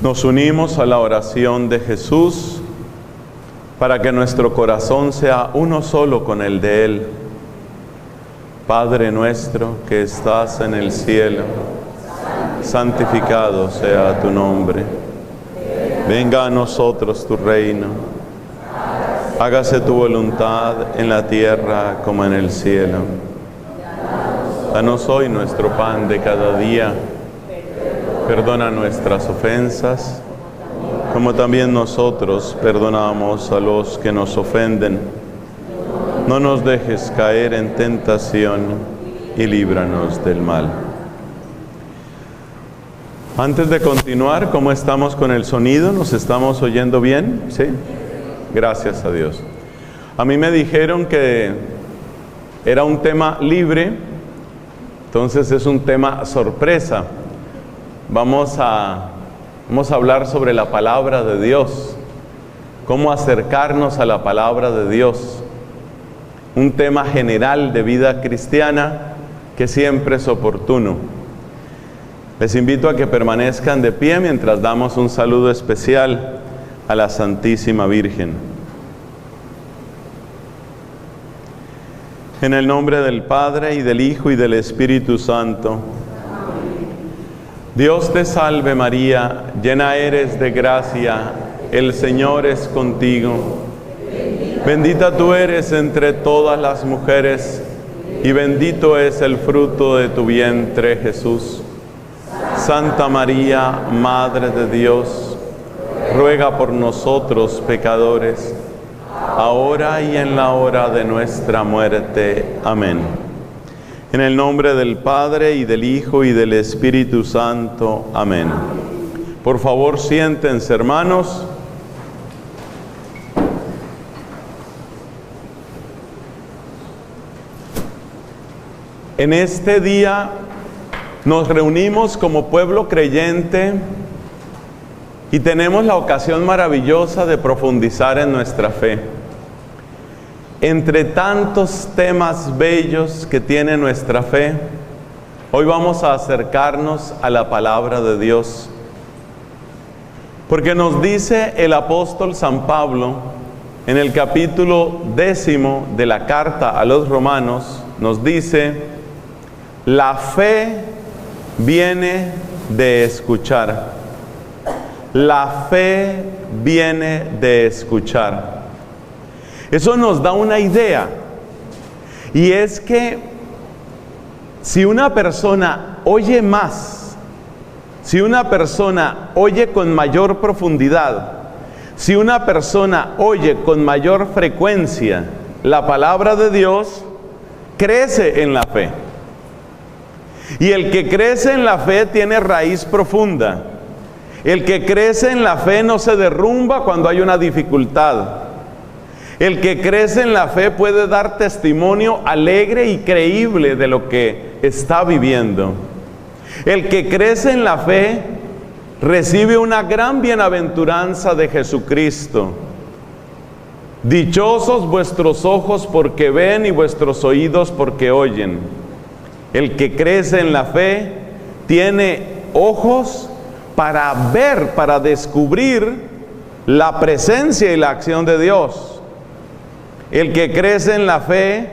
Nos unimos a la oración de Jesús para que nuestro corazón sea uno solo con el de Él. Padre nuestro que estás en el cielo, santificado sea tu nombre. Venga a nosotros tu reino. Hágase tu voluntad en la tierra como en el cielo. Danos hoy nuestro pan de cada día. Perdona nuestras ofensas, como también nosotros perdonamos a los que nos ofenden. No nos dejes caer en tentación y líbranos del mal. Antes de continuar, ¿cómo estamos con el sonido? ¿Nos estamos oyendo bien? ¿Sí? Gracias a Dios. A mí me dijeron que era un tema libre, entonces es un tema sorpresa. Vamos a hablar sobre la palabra de Dios, cómo acercarnos a la palabra de Dios. Un tema general de vida cristiana que siempre es oportuno. Les invito a que permanezcan de pie mientras damos un saludo especial a la Santísima Virgen. En el nombre del Padre, y del Hijo, y del Espíritu Santo. Dios te salve María, llena eres de gracia, el Señor es contigo. Bendita tú eres entre todas las mujeres, y bendito es el fruto de tu vientre, Jesús. Santa María, Madre de Dios, ruega por nosotros pecadores, ahora y en la hora de nuestra muerte. Amén. En el nombre del Padre, y del Hijo, y del Espíritu Santo. Amén. Por favor, siéntense, hermanos. En este día nos reunimos como pueblo creyente y tenemos la ocasión maravillosa de profundizar en nuestra fe. Entre tantos temas bellos que tiene nuestra fe, hoy vamos a acercarnos a la palabra de Dios. Porque nos dice el apóstol San Pablo, en el capítulo 10 de la carta a los Romanos, nos dice: la fe viene de escuchar. La fe viene de escuchar. Eso nos da una idea, y es que si una persona oye más, si una persona oye con mayor profundidad, si una persona oye con mayor frecuencia la palabra de Dios, crece en la fe. Y el que crece en la fe tiene raíz profunda. El que crece en la fe no se derrumba cuando hay una dificultad. El que crece en la fe puede dar testimonio alegre y creíble de lo que está viviendo. El que crece en la fe recibe una gran bienaventuranza de Jesucristo. Dichosos vuestros ojos porque ven y vuestros oídos porque oyen. El que crece en la fe tiene ojos para ver, para descubrir la presencia y la acción de Dios. El que crece en la fe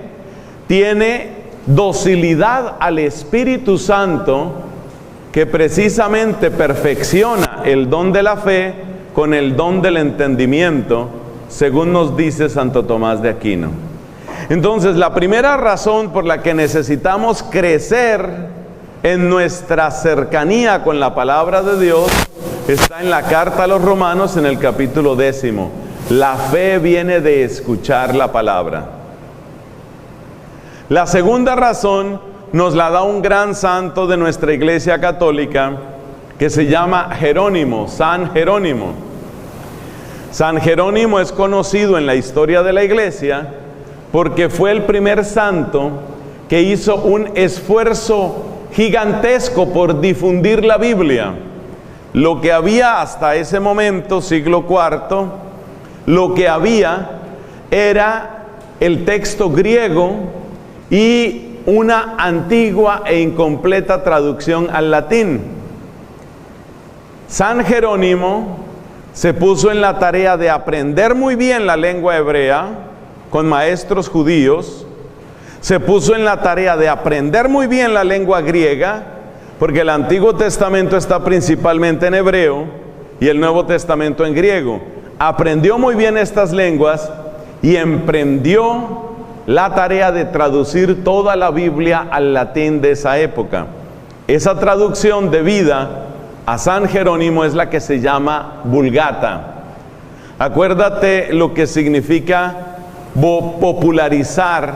tiene docilidad al Espíritu Santo, que precisamente perfecciona el don de la fe con el don del entendimiento, según nos dice Santo Tomás de Aquino. Entonces, la primera razón por la que necesitamos crecer en nuestra cercanía con la palabra de Dios está en la carta a los Romanos, en el capítulo 10. La fe viene de escuchar la palabra. La segunda razón nos la da un gran santo de nuestra Iglesia Católica que se llama Jerónimo, San Jerónimo. San Jerónimo es conocido en la historia de la Iglesia porque fue el primer santo que hizo un esfuerzo gigantesco por difundir la Biblia. Lo que había hasta ese momento, siglo IV, lo que había era el texto griego y una antigua e incompleta traducción al latín. San Jerónimo se puso en la tarea de aprender muy bien la lengua hebrea con maestros judíos, se puso en la tarea de aprender muy bien la lengua griega, porque el Antiguo Testamento está principalmente en hebreo y el Nuevo Testamento en griego. Aprendió muy bien estas lenguas y emprendió la tarea de traducir toda la Biblia al latín de esa época. Esa traducción debida a San Jerónimo es la que se llama Vulgata. Acuérdate lo que significa popularizar,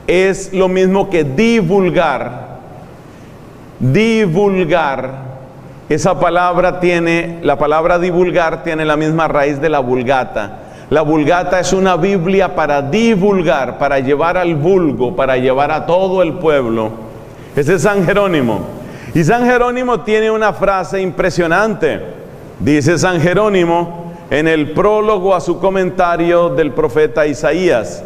es lo mismo que divulgar. Divulgar, esa palabra la palabra divulgar tiene la misma raíz de la Vulgata. La Vulgata es una Biblia para divulgar, para llevar al vulgo, para llevar a todo el pueblo. Ese es San Jerónimo. Y San Jerónimo tiene una frase impresionante. Dice San Jerónimo en el prólogo a su comentario del profeta Isaías: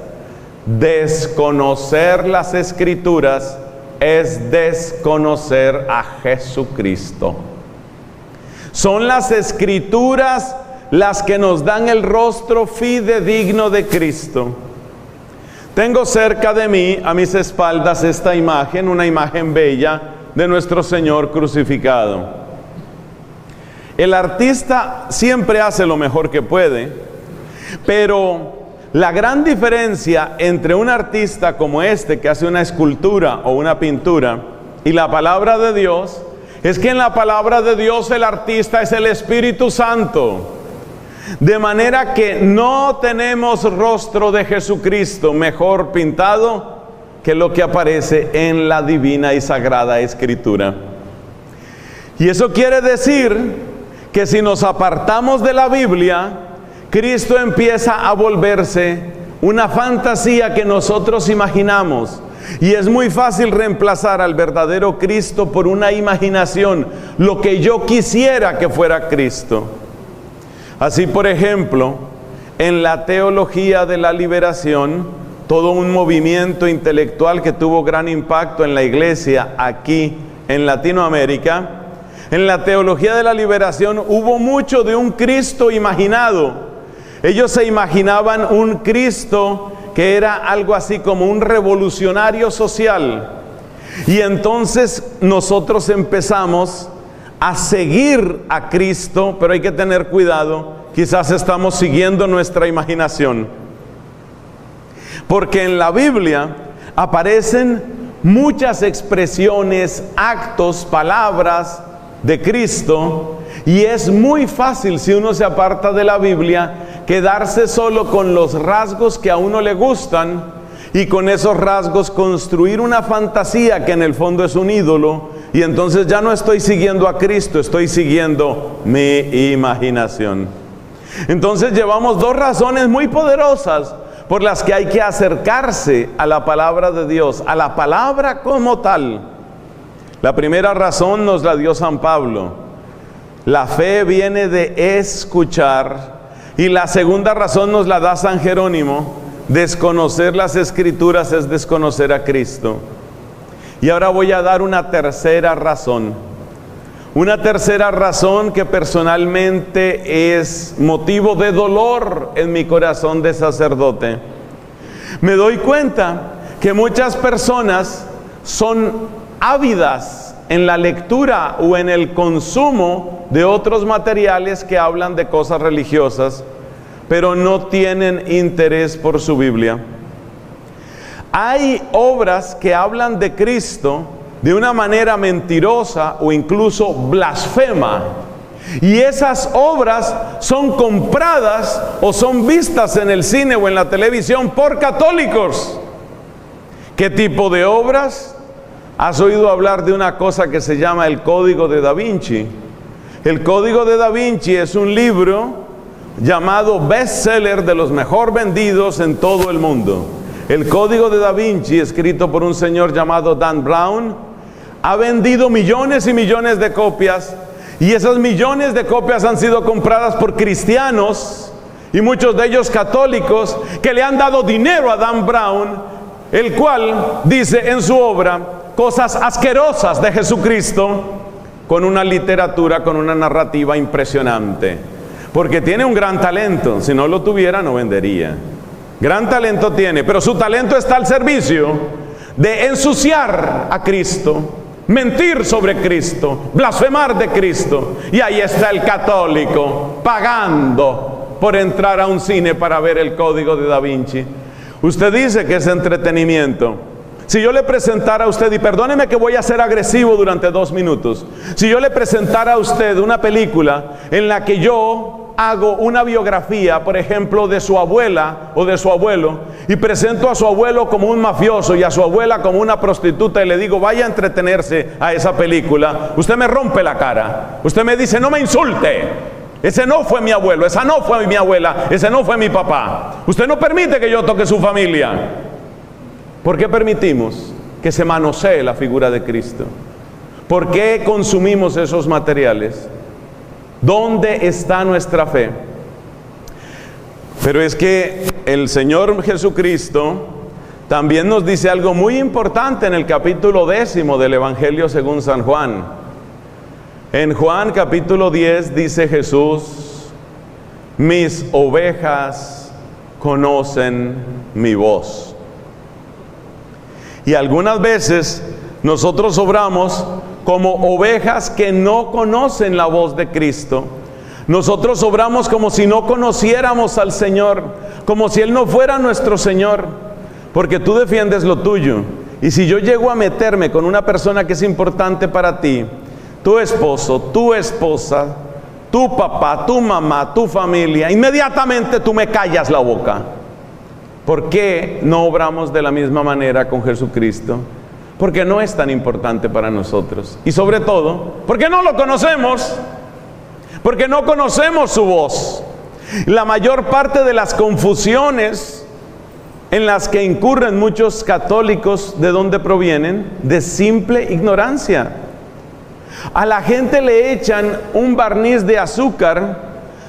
desconocer las Escrituras es desconocer a Jesucristo. Son las Escrituras las que nos dan el rostro fidedigno de Cristo. Tengo cerca de mí, a mis espaldas, esta imagen, una imagen bella de nuestro Señor crucificado. El artista siempre hace lo mejor que puede, pero la gran diferencia entre un artista como este que hace una escultura o una pintura y la palabra de Dios es que en la palabra de Dios el artista es el Espíritu Santo. De manera que no tenemos rostro de Jesucristo mejor pintado que lo que aparece en la divina y sagrada Escritura. Y eso quiere decir que si nos apartamos de la Biblia, Cristo empieza a volverse una fantasía que nosotros imaginamos. Y es muy fácil reemplazar al verdadero Cristo por una imaginación, lo que yo quisiera que fuera Cristo. Así, por ejemplo, en la teología de la liberación, todo un movimiento intelectual que tuvo gran impacto en la iglesia aquí en Latinoamérica, en la teología de la liberación hubo mucho de un Cristo imaginado. Ellos se imaginaban un Cristo que era algo así como un revolucionario social. Y entonces nosotros empezamos a seguir a Cristo, pero hay que tener cuidado, quizás estamos siguiendo nuestra imaginación. Porque en la Biblia aparecen muchas expresiones, actos, palabras de Cristo, y es muy fácil, si uno se aparta de la Biblia, quedarse solo con los rasgos que a uno le gustan, y con esos rasgos construir una fantasía que en el fondo es un ídolo, y entonces ya no estoy siguiendo a Cristo, estoy siguiendo mi imaginación. Entonces llevamos dos razones muy poderosas por las que hay que acercarse a la palabra de Dios, a la palabra como tal. La primera razón nos la dio San Pablo. La fe viene de escuchar. Y la segunda razón nos la da San Jerónimo. Desconocer las Escrituras es desconocer a Cristo. Y ahora voy a dar una tercera razón. Una tercera razón que personalmente es motivo de dolor en mi corazón de sacerdote. Me doy cuenta que muchas personas son ávidas en la lectura o en el consumo de otros materiales que hablan de cosas religiosas, pero no tienen interés por su Biblia. Hay obras que hablan de Cristo de una manera mentirosa o incluso blasfema, y esas obras son compradas o son vistas en el cine o en la televisión por católicos. ¿Qué tipo de obras? ¿Has oído hablar de una cosa que se llama el Código de Da Vinci? El Código de Da Vinci es un libro llamado bestseller, de los mejor vendidos en todo el mundo. El Código de Da Vinci, escrito por un señor llamado Dan Brown, ha vendido millones y millones de copias, y esas millones de copias han sido compradas por cristianos, y muchos de ellos católicos, que le han dado dinero a Dan Brown, el cual dice en su obra cosas asquerosas de Jesucristo, con una literatura, con una narrativa impresionante, porque tiene un gran talento. Si no lo tuviera, no vendería. Gran talento tiene, pero su talento está al servicio de ensuciar a Cristo, mentir sobre Cristo, blasfemar de Cristo. Y ahí está el católico pagando por entrar a un cine para ver el Código de Da Vinci. Usted dice que es entretenimiento. Si yo le presentara a usted, y perdóneme que voy a ser agresivo durante 2 minutos, si yo le presentara a usted una película en la que yo hago una biografía, por ejemplo, de su abuela o de su abuelo, y presento a su abuelo como un mafioso y a su abuela como una prostituta, y le digo, vaya a entretenerse a esa película, usted me rompe la cara. Usted me dice, no me insulte, ese no fue mi abuelo, esa no fue mi abuela, ese no fue mi papá. Usted no permite que yo toque su familia. ¿Por qué permitimos que se manosee la figura de Cristo? ¿Por qué consumimos esos materiales? ¿Dónde está nuestra fe? Pero es que el Señor Jesucristo también nos dice algo muy importante en el capítulo 10 del Evangelio según San Juan. En Juan capítulo 10 dice Jesús, mis ovejas conocen mi voz. Y algunas veces nosotros obramos como ovejas que no conocen la voz de Cristo. Nosotros obramos como si no conociéramos al Señor, como si Él no fuera nuestro Señor, porque tú defiendes lo tuyo. Y si yo llego a meterme con una persona que es importante para ti, tu esposo, tu esposa, tu papá, tu mamá, tu familia, inmediatamente tú me callas la boca. ¿Por qué no obramos de la misma manera con Jesucristo? Porque no es tan importante para nosotros. Y sobre todo, porque no lo conocemos. Porque no conocemos su voz. La mayor parte de las confusiones en las que incurren muchos católicos, ¿de dónde provienen? De simple ignorancia. A la gente le echan un barniz de azúcar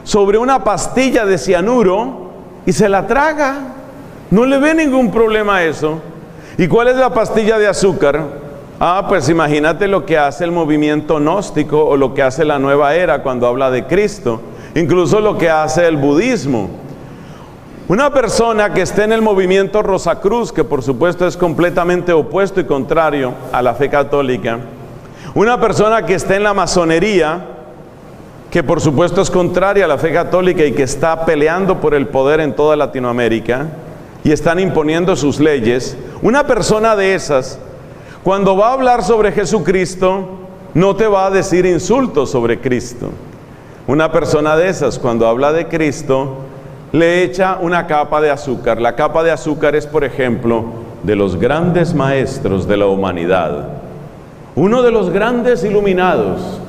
sobre una pastilla de cianuro y se la traga. No le ve ningún problema a eso. ¿Y cuál es la pastilla de azúcar? Pues imagínate lo que hace el movimiento gnóstico o lo que hace la nueva era cuando habla de Cristo. Incluso lo que hace el budismo. Una persona que esté en el movimiento Rosacruz, que por supuesto es completamente opuesto y contrario a la fe católica. Una persona que esté en la masonería, que por supuesto es contraria a la fe católica y que está peleando por el poder en toda Latinoamérica y están imponiendo sus leyes. Una persona de esas, cuando va a hablar sobre Jesucristo, no te va a decir insultos sobre Cristo. Una persona de esas, cuando habla de Cristo, le echa una capa de azúcar. La capa de azúcar es, por ejemplo, de los grandes maestros de la humanidad. Uno de los grandes iluminados.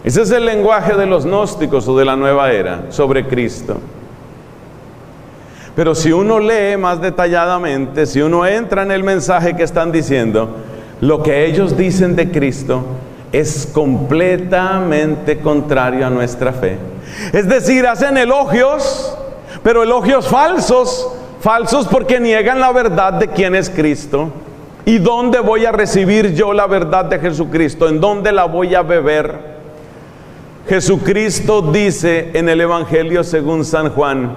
Ese es el lenguaje de los gnósticos o de la nueva era sobre Cristo. Pero si uno lee más detalladamente, si uno entra en el mensaje que están diciendo, lo que ellos dicen de Cristo es completamente contrario a nuestra fe. Es decir, hacen elogios, pero elogios falsos, falsos porque niegan la verdad de quién es Cristo. ¿Y dónde voy a recibir yo la verdad de Jesucristo? ¿En dónde la voy a beber? Jesucristo dice en el Evangelio según San Juan,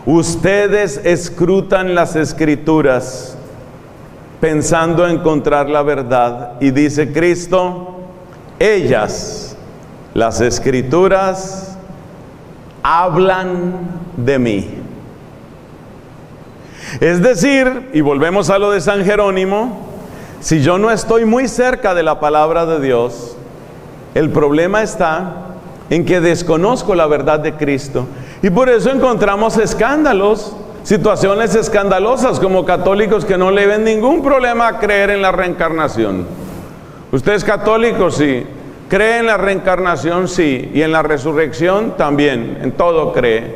ustedes escrutan las Escrituras pensando encontrar la verdad. Y dice Cristo, ellas, las Escrituras, hablan de mí. Es decir, y volvemos a lo de San Jerónimo, si yo no estoy muy cerca de la palabra de Dios, el problema está en que desconozco la verdad de Cristo. Y por eso encontramos escándalos, situaciones escandalosas, como católicos que no le ven ningún problema a creer en la reencarnación. Usted es católico, sí. ¿Cree en la reencarnación? Sí. Y en la resurrección también. En todo cree.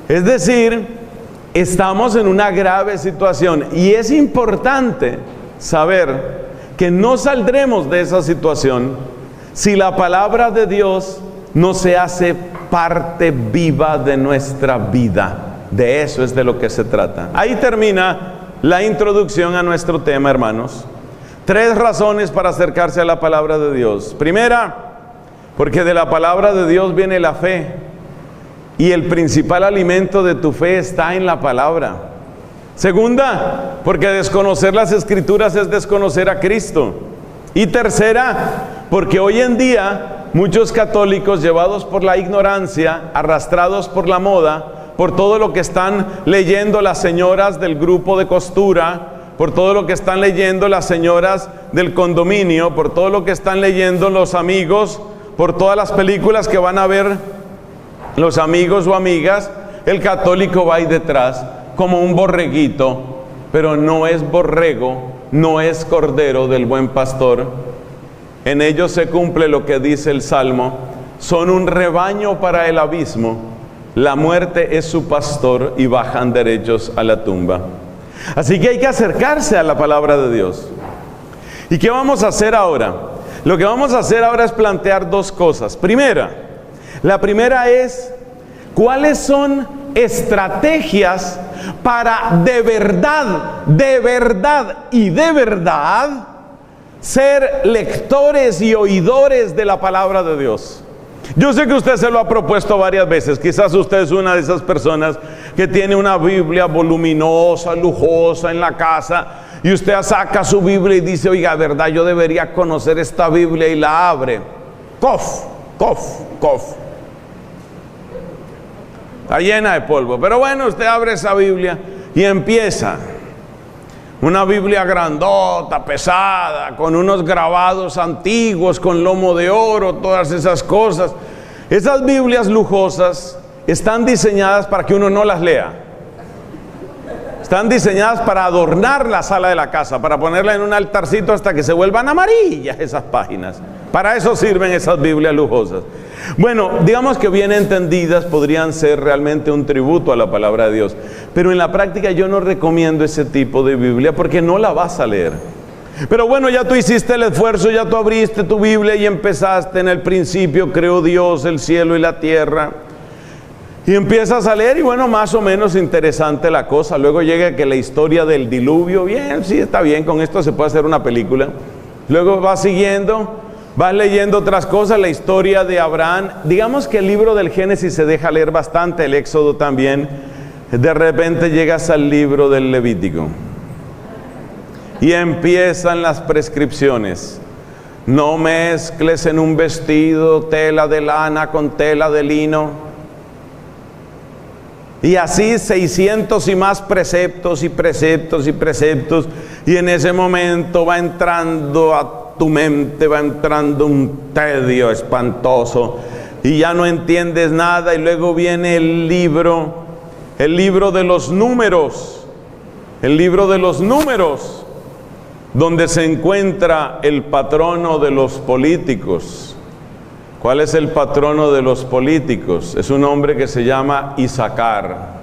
Es decir, estamos en una grave situación. Y es importante saber que no saldremos de esa situación si la palabra de Dios no se hace parte viva de nuestra vida. De eso es de lo que se trata. Ahí termina la introducción a nuestro tema, hermanos. 3 razones para acercarse a la palabra de Dios. Primera, porque de la palabra de Dios viene la fe. Y el principal alimento de tu fe está en la palabra. Segunda, porque desconocer las Escrituras es desconocer a Cristo. Y tercera, porque hoy en día muchos católicos, llevados por la ignorancia, arrastrados por la moda, por todo lo que están leyendo las señoras del grupo de costura, por todo lo que están leyendo las señoras del condominio, por todo lo que están leyendo los amigos, por todas las películas que van a ver los amigos o amigas, el católico va ahí detrás como un borreguito, pero no es borrego, no es cordero del buen pastor. En ellos se cumple lo que dice el Salmo: son un rebaño para el abismo, la muerte es su pastor y bajan derechos a la tumba. Así que hay que acercarse a la palabra de Dios. ¿Y qué vamos a hacer ahora? Lo que vamos a hacer ahora es plantear 2 cosas. La primera es, ¿cuáles son estrategias para de verdad ser lectores y oidores de la palabra de Dios? Yo sé que usted se lo ha propuesto varias veces. Quizás usted es una de esas personas que tiene una Biblia voluminosa, lujosa en la casa, y usted saca su Biblia y dice: oiga, verdad, yo debería conocer esta Biblia, y la abre. Cof. Está llena de polvo. Pero bueno, usted abre esa Biblia y empieza. Una Biblia grandota, pesada, con unos grabados antiguos, con lomo de oro, todas esas cosas. Esas Biblias lujosas están diseñadas para que uno no las lea. Están diseñadas para adornar la sala de la casa, para ponerla en un altarcito hasta que se vuelvan amarillas esas páginas. Para eso sirven esas Biblias lujosas. Bueno, digamos que bien entendidas podrían ser realmente un tributo a la palabra de Dios. Pero en la práctica yo no recomiendo ese tipo de Biblia porque no la vas a leer. Pero bueno, ya tú hiciste el esfuerzo, ya tú abriste tu Biblia y empezaste: en el principio creó Dios el cielo y la tierra. Y empiezas a leer y bueno, más o menos interesante la cosa. Luego llega que la historia del diluvio, bien, sí, está bien, con esto se puede hacer una película. Luego vas siguiendo, vas leyendo otras cosas, la historia de Abraham. Digamos que el libro del Génesis se deja leer bastante, el Éxodo también. De repente llegas al libro del Levítico y empiezan las prescripciones. No mezcles en un vestido tela de lana con tela de lino. Y así 600 y más preceptos y preceptos y preceptos. Y en ese momento va entrando a tu mente, va entrando un tedio espantoso. Y ya no entiendes nada. Y luego viene el libro de los números. El libro de los números, donde se encuentra el patrono de los políticos. ¿Cuál es el patrono de los políticos? Es un hombre que se llama Isacar.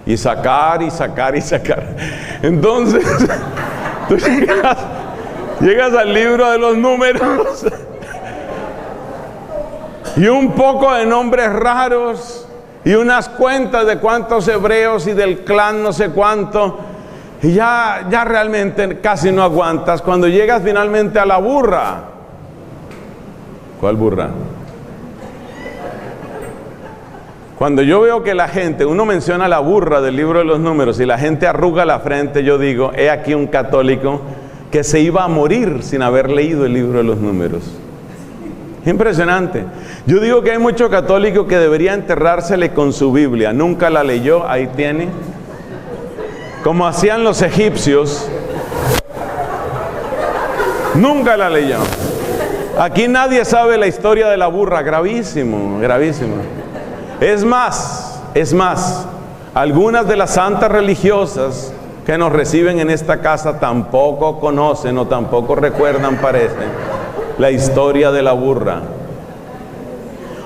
Isacar. Entonces, tú llegas al libro de los números y un poco de nombres raros y unas cuentas de cuántos hebreos y del clan no sé cuánto, y ya realmente casi no aguantas cuando llegas finalmente a la burra. ¿Cuál burra? Cuando yo veo que la gente, uno menciona la burra del libro de los números y la gente arruga la frente, yo digo: he aquí un católico que se iba a morir sin haber leído el libro de los números. Impresionante. Yo digo que hay mucho católico que debería enterrársele con su Biblia. Nunca la leyó, ahí tiene. Como hacían los egipcios. Nunca la leyó. Aquí nadie sabe la historia de la burra. Gravísimo, gravísimo. Es más, algunas de las santas religiosas que nos reciben en esta casa tampoco conocen o tampoco recuerdan, parece, la historia de la burra.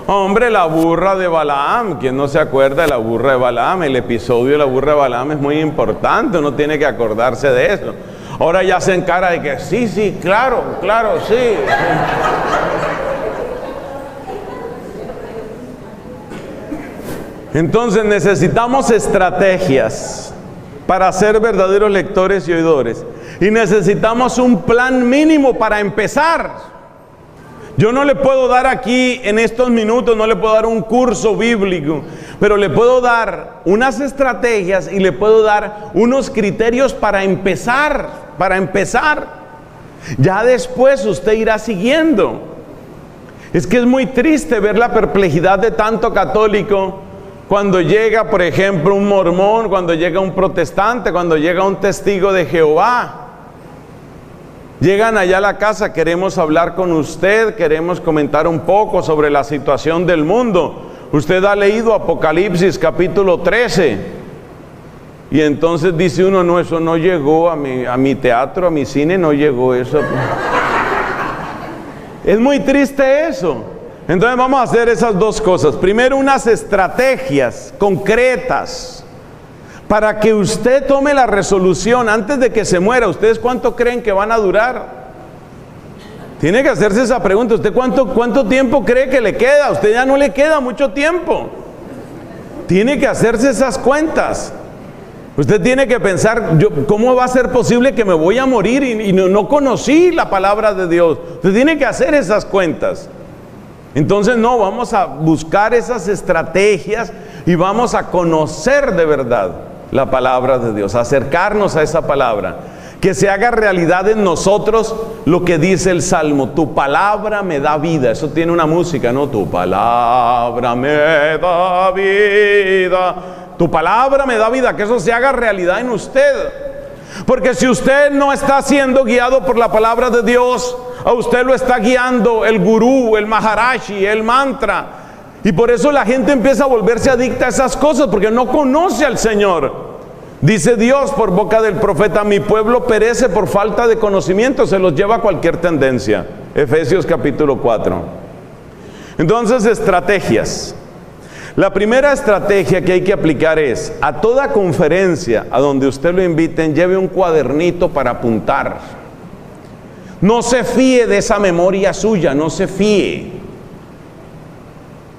Hombre, la burra de Balaam. ¿Quién no se acuerda de la burra de Balaam? El episodio de la burra de Balaam es muy importante, uno tiene que acordarse de eso. Ahora ya se encara de que sí, claro, sí. Entonces necesitamos estrategias para ser verdaderos lectores y oidores. Y necesitamos un plan mínimo para empezar. Yo no le puedo dar aquí en estos minutos, no le puedo dar un curso bíblico, pero le puedo dar unas estrategias y le puedo dar unos criterios para empezar. Ya después usted irá siguiendo. Es que es muy triste ver la perplejidad de tanto católico cuando llega, por ejemplo, un mormón, cuando llega un protestante, cuando llega un testigo de Jehová. Llegan allá a la casa, queremos hablar con usted, queremos comentar un poco sobre la situación del mundo. Usted ha leído Apocalipsis capítulo 13. Y entonces dice uno, no, eso no llegó a mi teatro, a mi cine, no llegó eso. Es muy triste eso. Entonces vamos a hacer esas dos cosas. Primero, unas estrategias concretas para que usted tome la resolución antes de que se muera. ¿Ustedes cuánto creen que van a durar? Tiene que hacerse esa pregunta. ¿Usted cuánto tiempo cree que le queda? A usted ya no le queda mucho tiempo. Tiene que hacerse esas cuentas. Usted tiene que pensar, ¿cómo va a ser posible que me voy a morir y no conocí la palabra de Dios? Usted tiene que hacer esas cuentas. Entonces no, vamos a buscar esas estrategias y vamos a conocer de verdad la palabra de Dios, acercarnos a esa palabra, que se haga realidad en nosotros lo que dice el Salmo: tu palabra me da vida. Eso tiene una música, ¿no? Tu palabra me da vida, tu palabra me da vida, que eso se haga realidad en usted. Porque si usted no está siendo guiado por la palabra de Dios, a usted lo está guiando el gurú, el maharashi, el mantra. Y por eso la gente empieza a volverse adicta a esas cosas, porque no conoce al Señor. Dice Dios por boca del profeta: mi pueblo perece por falta de conocimiento, se los lleva a cualquier tendencia. Efesios capítulo 4. Entonces, estrategias. La primera estrategia que hay que aplicar es: a toda conferencia a donde usted lo inviten, lleve un cuadernito para apuntar. No se fíe de esa memoria suya, no se fíe.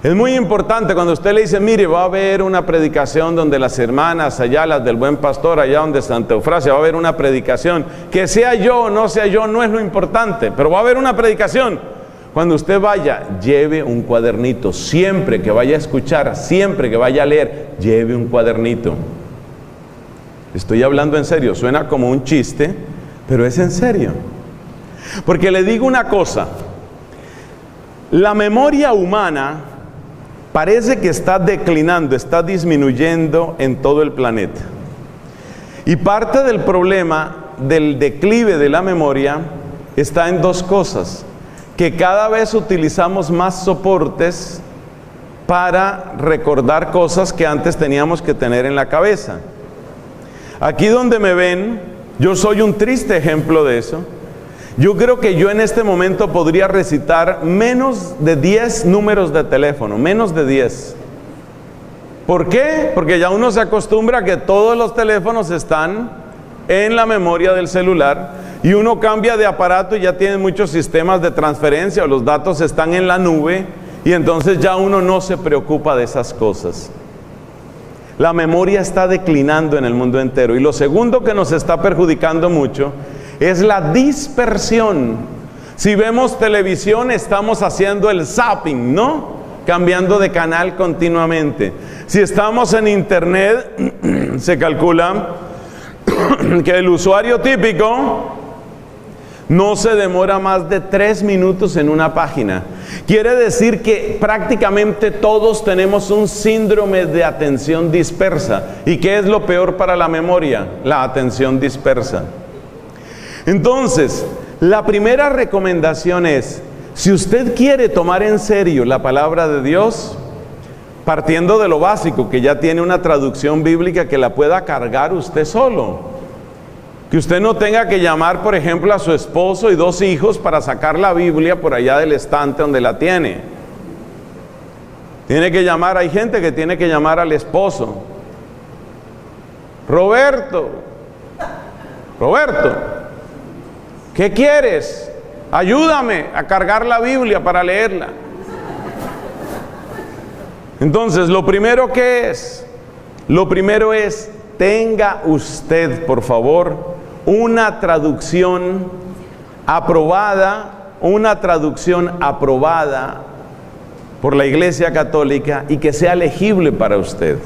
Es muy importante cuando usted le dice: mire, va a haber una predicación donde las hermanas allá, las del Buen Pastor, allá donde Santa Eufrasia, va a haber una predicación. Que sea yo o no sea yo, no es lo importante, pero va a haber una predicación. Cuando usted vaya, lleve un cuadernito. Siempre que vaya a escuchar, siempre que vaya a leer, lleve un cuadernito. Estoy hablando en serio, suena como un chiste, pero es en serio. Porque le digo una cosa: la memoria humana parece que está declinando, está disminuyendo en todo el planeta. Y parte del problema del declive de la memoria está en dos cosas: que cada vez utilizamos más soportes para recordar cosas que antes teníamos que tener en la cabeza. Aquí donde me ven, yo soy un triste ejemplo de eso. Yo creo que yo en este momento podría recitar menos de 10 números de teléfono, menos de 10. ¿Por qué? Porque ya uno se acostumbra a que todos los teléfonos están en la memoria del celular y uno cambia de aparato y ya tiene muchos sistemas de transferencia, o los datos están en la nube y entonces ya uno no se preocupa de esas cosas. La memoria está declinando en el mundo entero. Y lo segundo que nos está perjudicando mucho es la dispersión. Si vemos televisión, estamos haciendo el zapping, ¿no? Cambiando de canal continuamente. Si estamos en internet, se calcula que el usuario típico no se demora más de 3 minutos en una página. Quiere decir que prácticamente todos tenemos un síndrome de atención dispersa. ¿Y qué es lo peor para la memoria? La atención dispersa. Entonces, la primera recomendación es: si usted quiere tomar en serio la palabra de Dios, partiendo de lo básico, que ya tiene una traducción bíblica que la pueda cargar usted solo, que usted no tenga que llamar, por ejemplo, a su esposo y 2 hijos para sacar la Biblia por allá del estante donde la tiene. Tiene que llamar, hay gente que tiene que llamar al esposo: Roberto, ¿qué quieres? Ayúdame a cargar la Biblia para leerla. Entonces, lo primero es, tenga usted, por favor, una traducción aprobada por la Iglesia Católica y que sea legible para usted.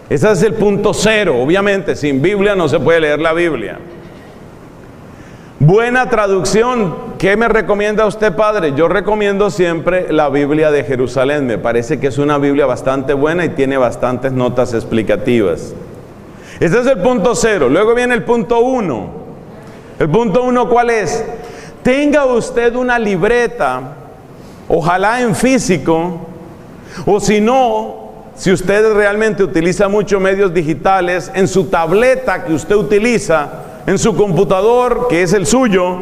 Ese es el punto cero. Obviamente, sin Biblia no se puede leer la Biblia. Buena traducción. ¿Qué me recomienda usted, padre? Yo recomiendo siempre la Biblia de Jerusalén. Me parece que es una Biblia bastante buena y tiene bastantes notas explicativas. Ese es el punto cero. Luego viene el punto uno. El punto uno, ¿cuál es? Tenga usted una libreta, ojalá en físico, o si no, si usted realmente utiliza muchos medios digitales, en su tableta que usted utiliza, en su computador, que es el suyo,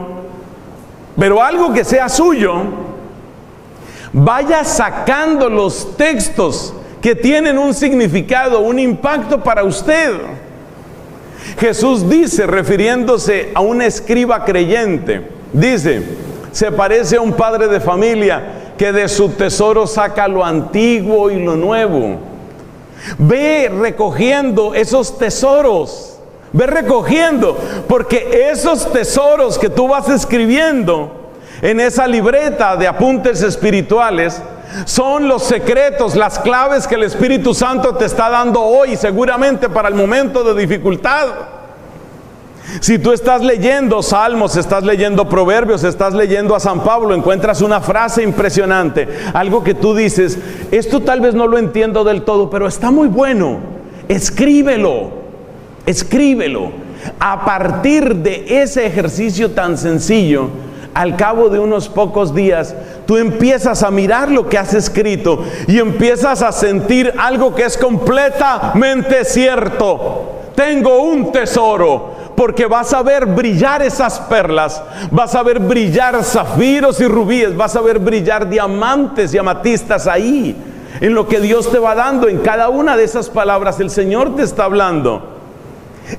pero algo que sea suyo, vaya sacando los textos que tienen un significado, un impacto para usted. Jesús dice, refiriéndose a un escriba creyente, dice, se parece a un padre de familia que de su tesoro saca lo antiguo y lo nuevo. Ve recogiendo esos tesoros, ve recogiendo, porque esos tesoros que tú vas escribiendo en esa libreta de apuntes espirituales son los secretos, las claves que el Espíritu Santo te está dando hoy, seguramente para el momento de dificultad. Si tú estás leyendo Salmos, estás leyendo Proverbios, estás leyendo a San Pablo, encuentras una frase impresionante, algo que tú dices, esto tal vez no lo entiendo del todo, pero está muy bueno. Escríbelo, escríbelo. A partir de ese ejercicio tan sencillo, al cabo de unos pocos días, tú empiezas a mirar lo que has escrito y empiezas a sentir algo que es completamente cierto. Tengo un tesoro, porque vas a ver brillar esas perlas, vas a ver brillar zafiros y rubíes, vas a ver brillar diamantes y amatistas ahí, en lo que Dios te va dando, en cada una de esas palabras el Señor te está hablando.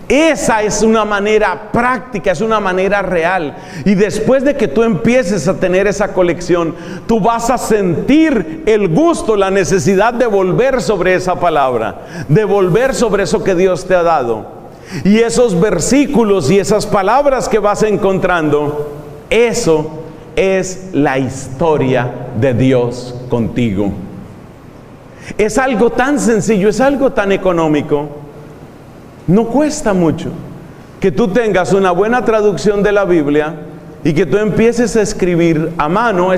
Esa es una manera práctica, es una manera real. Y después de que tú empieces a tener esa colección, tú vas a sentir el gusto, la necesidad de volver sobre esa palabra, de volver sobre eso que Dios te ha dado. Y esos versículos y esas palabras que vas encontrando, eso es la historia de Dios contigo. Es algo tan sencillo, es algo tan económico. No cuesta mucho que tú tengas una buena traducción de la Biblia y que tú empieces a escribir a mano.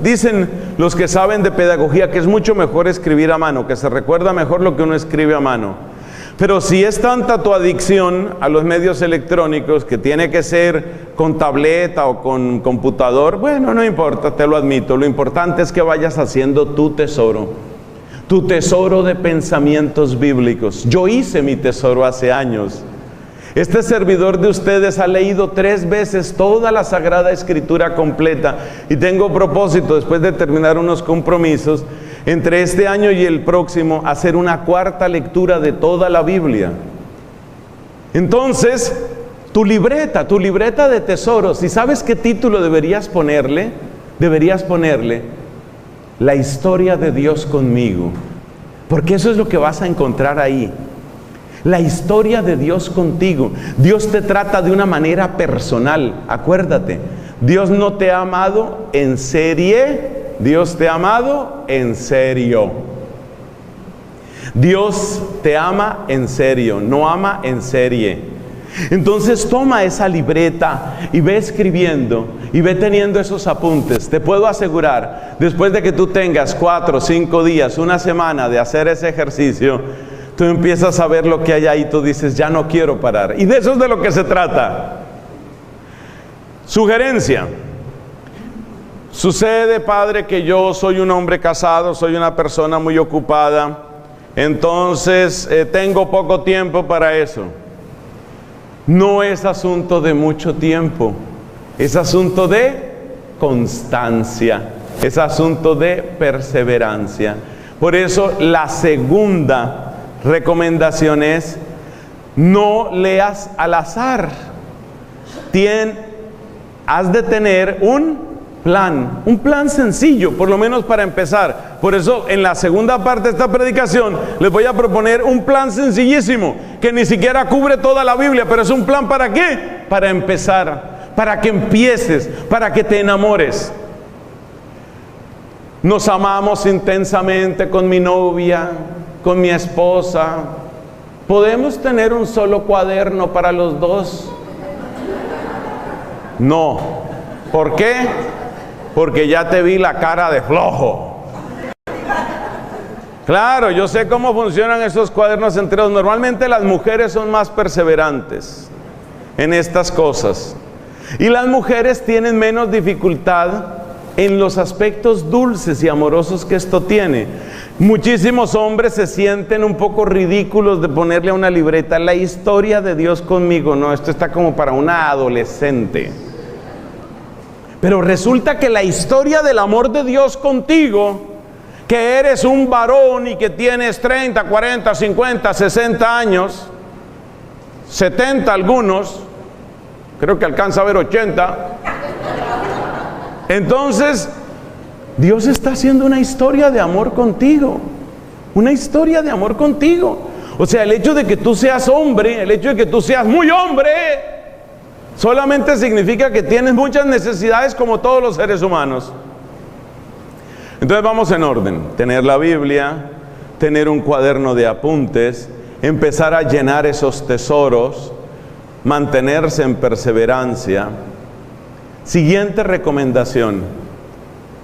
Dicen los que saben de pedagogía que es mucho mejor escribir a mano, que se recuerda mejor lo que uno escribe a mano. Pero si es tanta tu adicción a los medios electrónicos que tiene que ser con tableta o con computador, bueno, no importa, te lo admito. Lo importante es que vayas haciendo tu tesoro de pensamientos bíblicos. Yo hice mi tesoro hace años. Este servidor de ustedes ha leído 3 veces toda la Sagrada Escritura completa y tengo propósito, después de terminar unos compromisos, entre este año y el próximo, hacer una 4ª lectura de toda la Biblia. Entonces, tu libreta de tesoros, ¿y sabes qué título deberías ponerle? Deberías ponerle la historia de Dios conmigo, porque eso es lo que vas a encontrar ahí. La historia de Dios contigo. Dios te trata de una manera personal. Acuérdate, Dios no te ha amado en serie, Dios te ha amado en serio. Dios te ama en serio, no ama en serie. Entonces toma esa libreta y ve escribiendo y ve teniendo esos apuntes. Te puedo asegurar, después de que tú tengas 4, 5 días, una semana de hacer ese ejercicio, tú empiezas a ver lo que hay ahí, tú dices, ya no quiero parar. Y de eso es de lo que se trata. Sugerencia. Sucede, padre, que yo soy un hombre casado, soy una persona muy ocupada, entonces tengo poco tiempo para eso. No es asunto de mucho tiempo, es asunto de constancia, es asunto de perseverancia. Por eso la segunda recomendación es, no leas al azar. Has de tener un un plan sencillo, por lo menos para empezar. Por eso en la segunda parte de esta predicación les voy a proponer un plan sencillísimo, que ni siquiera cubre toda la Biblia, pero es un plan ¿para qué? Para empezar, para que empieces, para que te enamores. Nos amamos intensamente con mi novia, con mi esposa. ¿Podemos tener un solo cuaderno para los dos? No. ¿Por qué? Porque ya te vi la cara de flojo. Claro, yo sé cómo funcionan esos cuadernos enteros. Normalmente las mujeres son más perseverantes en estas cosas. Y las mujeres tienen menos dificultad en los aspectos dulces y amorosos que esto tiene. Muchísimos hombres se sienten un poco ridículos de ponerle a una libreta la historia de Dios conmigo. No, esto está como para una adolescente. Pero resulta que la historia del amor de Dios contigo, que eres un varón y que tienes 30, 40, 50, 60 años, 70 algunos, creo que alcanza a ver 80. Entonces, Dios está haciendo una historia de amor contigo. Una historia de amor contigo. O sea, el hecho de que tú seas hombre, el hecho de que tú seas muy hombre, solamente significa que tienes muchas necesidades como todos los seres humanos. Entonces vamos en orden. Tener la Biblia, tener un cuaderno de apuntes, empezar a llenar esos tesoros, mantenerse en perseverancia. Siguiente recomendación.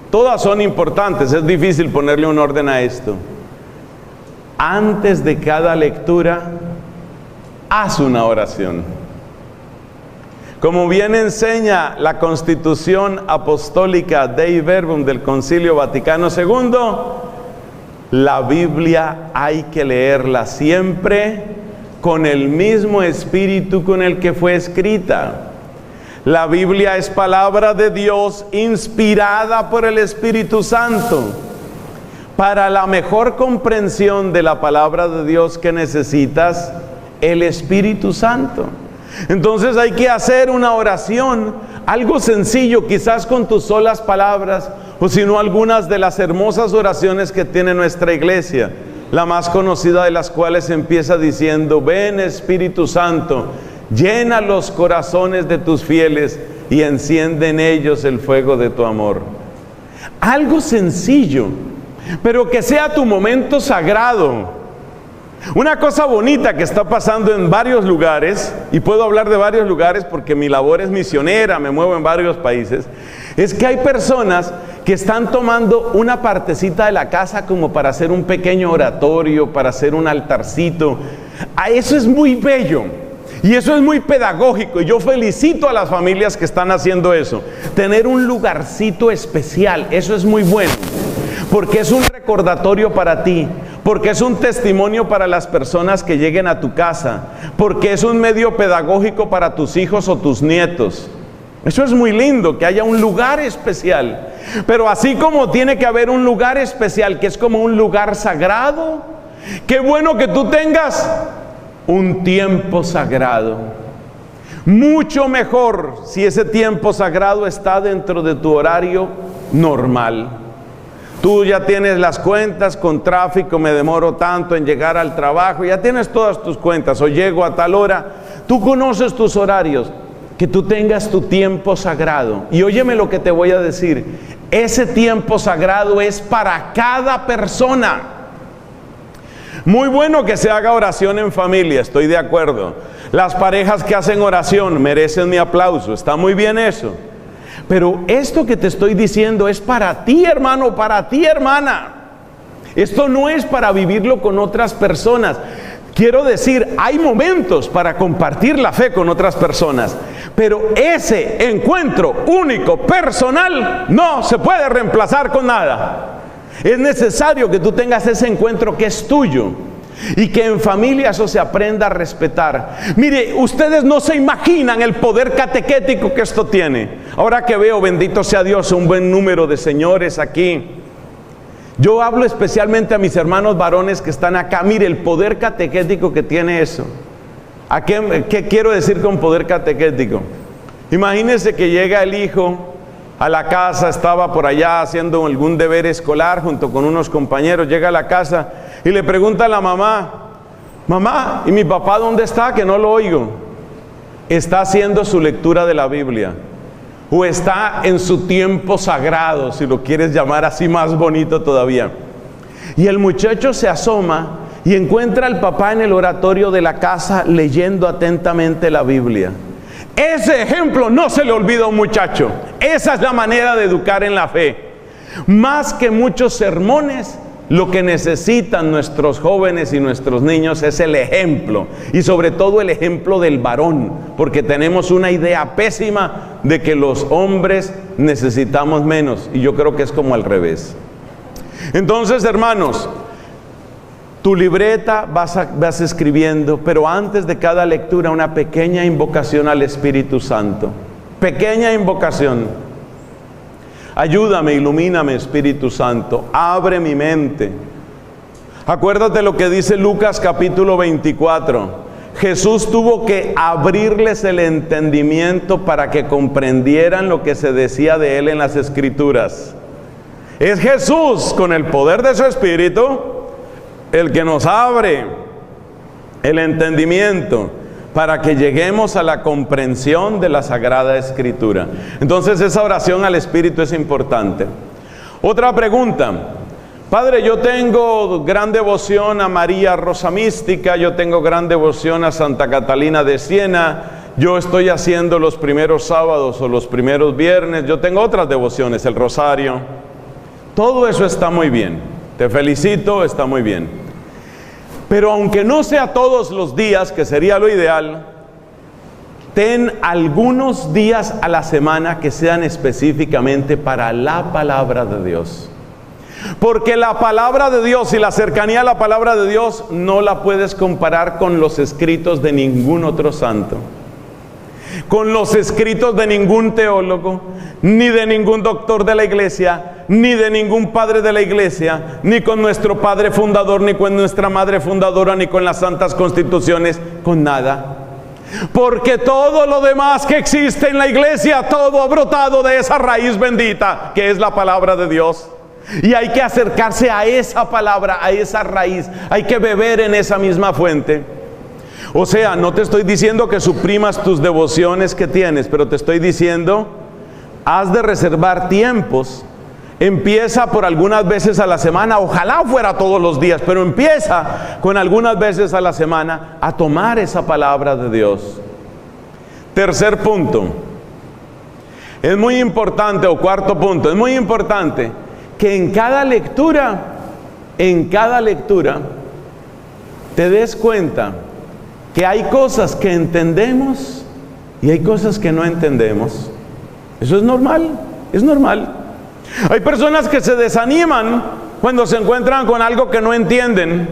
Todas son importantes, es difícil ponerle un orden a esto. Antes de cada lectura, haz una oración. Como bien enseña la Constitución Apostólica Dei Verbum del Concilio Vaticano II, la Biblia hay que leerla siempre con el mismo espíritu con el que fue escrita. La Biblia es palabra de Dios inspirada por el Espíritu Santo. Para la mejor comprensión de la palabra de Dios que necesitas, el Espíritu Santo. Entonces hay que hacer una oración, algo sencillo, quizás con tus solas palabras, o si no algunas de las hermosas oraciones que tiene nuestra iglesia, la más conocida de las cuales empieza diciendo: ven Espíritu Santo, llena los corazones de tus fieles y enciende en ellos el fuego de tu amor. Algo sencillo, pero que sea tu momento sagrado. Una cosa bonita que está pasando en varios lugares, y puedo hablar de varios lugares porque mi labor es misionera, me muevo en varios países, es que hay personas que están tomando una partecita de la casa como para hacer un pequeño oratorio, para hacer un altarcito. Eso es muy bello. Y eso es muy pedagógico, y yo felicito a las familias que están haciendo eso. Tener un lugarcito especial, eso es muy bueno, porque es un recordatorio para ti, porque es un testimonio para las personas que lleguen a tu casa, porque es un medio pedagógico para tus hijos o tus nietos. Eso es muy lindo, que haya un lugar especial. Pero así como tiene que haber un lugar especial, que es como un lugar sagrado, qué bueno que tú tengas un tiempo sagrado. Mucho mejor si ese tiempo sagrado está dentro de tu horario normal. Tú ya tienes las cuentas, con tráfico me demoro tanto en llegar al trabajo, ya tienes todas tus cuentas, o llego a tal hora. Tú conoces tus horarios, que tú tengas tu tiempo sagrado. Y óyeme lo que te voy a decir, ese tiempo sagrado es para cada persona. Muy bueno que se haga oración en familia, estoy de acuerdo. Las parejas que hacen oración merecen mi aplauso, está muy bien eso. Pero esto que te estoy diciendo es para ti, hermano, para ti, hermana. Esto no es para vivirlo con otras personas. Quiero decir, hay momentos para compartir la fe con otras personas, pero ese encuentro único, personal, no se puede reemplazar con nada. Es necesario que tú tengas ese encuentro que es tuyo, y que en familia eso se aprenda a respetar. Mire, ustedes no se imaginan el poder catequético que esto tiene. Ahora que veo, bendito sea Dios, un buen número de señores aquí, yo hablo especialmente a mis hermanos varones que están acá. Mire el poder catequético que tiene eso. ¿Qué quiero decir con poder catequético? Imagínense que llega el hijo a la casa, estaba por allá haciendo algún deber escolar junto con unos compañeros, llega a la casa y le pregunta a la mamá: mamá, ¿y mi papá dónde está? Que no lo oigo. Está haciendo su lectura de la Biblia, o está en su tiempo sagrado, si lo quieres llamar así más bonito todavía. Y el muchacho se asoma y encuentra al papá en el oratorio de la casa leyendo atentamente la Biblia. Ese ejemplo no se le olvida a un muchacho. Esa es la manera de educar en la fe. Más que muchos sermones, lo que necesitan nuestros jóvenes y nuestros niños es el ejemplo, y sobre todo el ejemplo del varón, porque tenemos una idea pésima de que los hombres necesitamos menos, y yo creo que es como al revés. Entonces, hermanos, tu libreta vas escribiendo, pero antes de cada lectura una pequeña invocación al Espíritu Santo. Pequeña invocación. Ayúdame, ilumíname, Espíritu Santo, abre mi mente. Acuérdate lo que dice Lucas capítulo 24. Jesús tuvo que abrirles el entendimiento para que comprendieran lo que se decía de Él en las Escrituras. Es Jesús, con el poder de su Espíritu, el que nos abre el entendimiento para que lleguemos a la comprensión de la Sagrada Escritura. Entonces esa oración al Espíritu es importante. Otra pregunta: Padre, yo tengo gran devoción a María Rosa Mística, yo tengo gran devoción a Santa Catalina de Siena, yo estoy haciendo los primeros sábados o los primeros viernes, yo tengo otras devociones, el rosario. Todo eso está muy bien, te felicito, está muy bien. Pero aunque no sea todos los días, que sería lo ideal, ten algunos días a la semana que sean específicamente para la palabra de Dios. Porque la palabra de Dios y la cercanía a la palabra de Dios no la puedes comparar con los escritos de ningún otro santo, con los escritos de ningún teólogo, ni de ningún doctor de la iglesia, ni de ningún padre de la iglesia, ni con nuestro padre fundador, ni con nuestra madre fundadora, ni con las santas constituciones, con nada. Porque todo lo demás que existe en la iglesia, todo ha brotado de esa raíz bendita que es la palabra de Dios. Y hay que acercarse a esa palabra, a esa raíz, hay que beber en esa misma fuente. O sea, no te estoy diciendo que suprimas tus devociones que tienes, pero te estoy diciendo, has de reservar tiempos. Empieza por algunas veces a la semana, ojalá fuera todos los días, pero empieza con algunas veces a la semana a tomar esa palabra de Dios. Tercer punto, es muy importante, o cuarto punto, es muy importante que en cada lectura te des cuenta que hay cosas que entendemos y hay cosas que no entendemos. Eso es normal, es normal. Hay personas que se desaniman cuando se encuentran con algo que no entienden.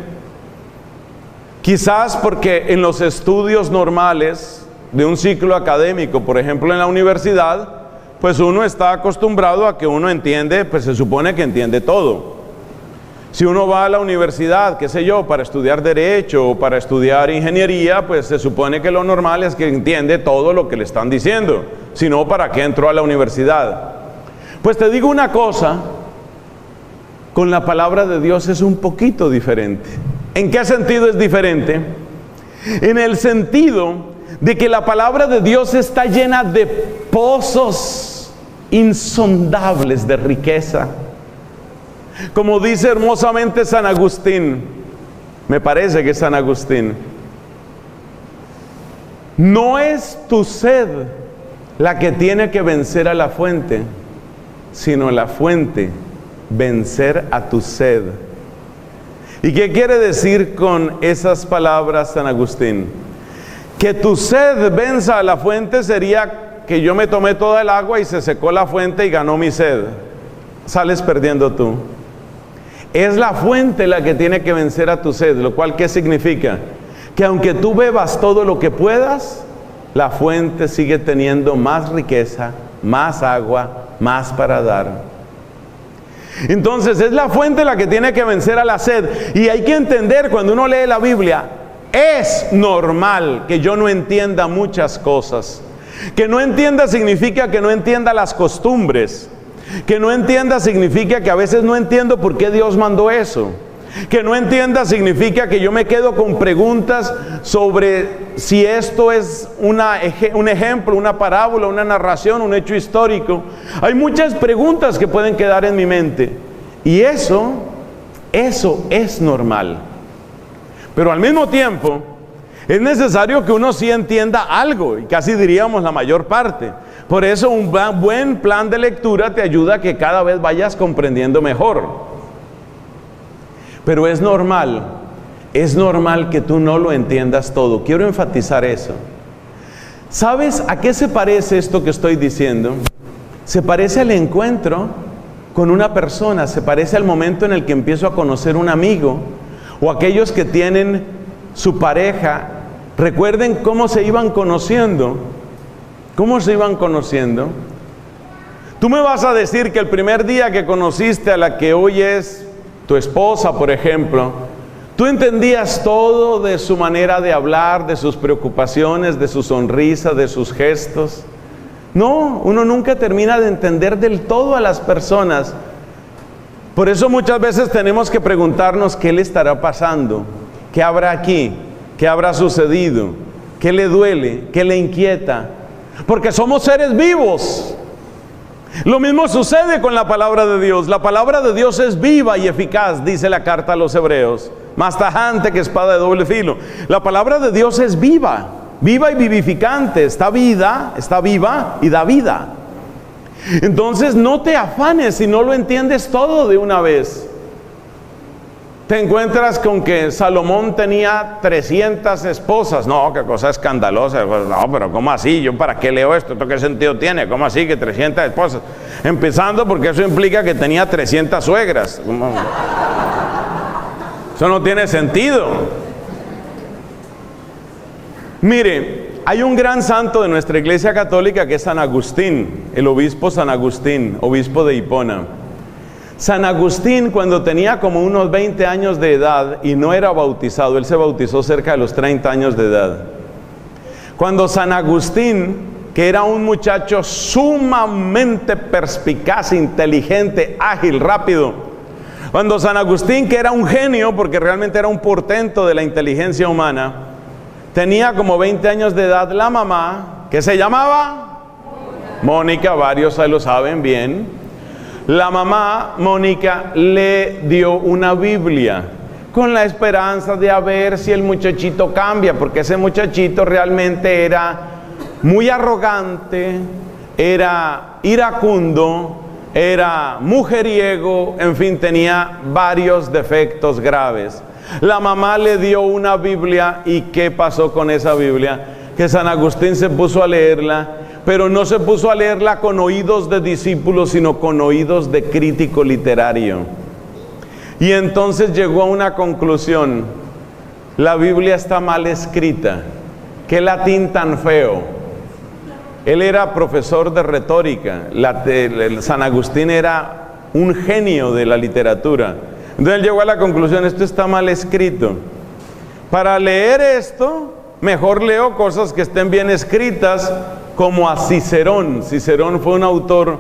Quizás porque en los estudios normales de un ciclo académico, por ejemplo en la universidad, pues uno está acostumbrado a que uno entiende, pues se supone que entiende todo. Si uno va a la universidad, qué sé yo, para estudiar derecho o para estudiar ingeniería, pues se supone que lo normal es que entiende todo lo que le están diciendo. Si no, ¿para qué entró a la universidad? Pues te digo una cosa, con la palabra de Dios es un poquito diferente. ¿En qué sentido es diferente? En el sentido de que la palabra de Dios está llena de pozos insondables de riqueza. Como dice hermosamente San Agustín, me parece que es San Agustín, no es tu sed la que tiene que vencer a la fuente, sino la fuente vencer a tu sed. ¿Y qué quiere decir con esas palabras San Agustín? Que tu sed venza a la fuente sería que yo me tomé toda el agua y se secó la fuente y ganó mi sed. Sales perdiendo tú. Es la fuente la que tiene que vencer a tu sed, lo cual ¿qué significa? Que aunque tú bebas todo lo que puedas, la fuente sigue teniendo más riqueza, más agua, más para dar. Entonces es la fuente la que tiene que vencer a la sed. Y hay que entender, cuando uno lee la Biblia, es normal que yo no entienda muchas cosas. Que no entienda significa que no entienda las costumbres. Que no entienda significa que a veces no entiendo por qué Dios mandó eso. Que no entienda significa que yo me quedo con preguntas sobre si esto es un ejemplo, una parábola, una narración, un hecho histórico. Hay muchas preguntas que pueden quedar en mi mente. Y eso es normal. Pero al mismo tiempo, es necesario que uno sí entienda algo, y casi diríamos la mayor parte. Por eso un buen plan de lectura te ayuda a que cada vez vayas comprendiendo mejor. Pero es normal que tú no lo entiendas todo. Quiero enfatizar eso. ¿Sabes a qué se parece esto que estoy diciendo? Se parece al encuentro con una persona, se parece al momento en el que empiezo a conocer un amigo, o aquellos que tienen su pareja. Recuerden cómo se iban conociendo. ¿Cómo se iban conociendo? Tú me vas a decir que el primer día que conociste a la que hoy es tu esposa, por ejemplo, tú entendías todo de su manera de hablar, de sus preocupaciones, de su sonrisa, de sus gestos. No, uno nunca termina de entender del todo a las personas. Por eso muchas veces tenemos que preguntarnos qué le estará pasando, qué habrá aquí, qué habrá sucedido, qué le duele, qué le inquieta. Porque somos seres vivos. Lo mismo sucede con la palabra de Dios. La palabra de Dios es viva y eficaz, dice la carta a los Hebreos, más tajante que espada de doble filo. La palabra de Dios es viva, viva y vivificante. Está viva y da vida. Entonces no te afanes si no lo entiendes todo de una vez. Te encuentras con que Salomón tenía 300 esposas. No, qué cosa escandalosa. No, pero ¿cómo así? ¿Yo para qué leo esto? ¿Esto qué sentido tiene? ¿Cómo así que 300 esposas? Empezando porque eso implica que tenía 300 suegras. ¿Cómo? Eso no tiene sentido. Mire, hay un gran santo de nuestra iglesia católica que es San Agustín, el obispo San Agustín, obispo de Hipona. San Agustín, cuando tenía como unos 20 años de edad y no era bautizado, él se bautizó cerca de los 30 años de edad. Cuando San Agustín, que era un muchacho sumamente perspicaz, inteligente, ágil, rápido, cuando San Agustín, que era un genio, porque realmente era un portento de la inteligencia humana, tenía como 20 años de edad, la mamá, que se llamaba Mónica, varios ahí lo saben bien. La mamá, Mónica, le dio una Biblia con la esperanza de a ver si el muchachito cambia, porque ese muchachito realmente era muy arrogante, era iracundo, era mujeriego, en fin, tenía varios defectos graves. La mamá le dio una Biblia, ¿y qué pasó con esa Biblia? Que San Agustín se puso a leerla, pero no se puso a leerla con oídos de discípulo, sino con oídos de crítico literario. Y entonces llegó a una conclusión: la Biblia está mal escrita, qué latín tan feo. Él era profesor de retórica, San Agustín era un genio de la literatura. Entonces él llegó a la conclusión: esto está mal escrito. Para leer esto, mejor leo cosas que estén bien escritas, como a Cicerón. Cicerón fue un autor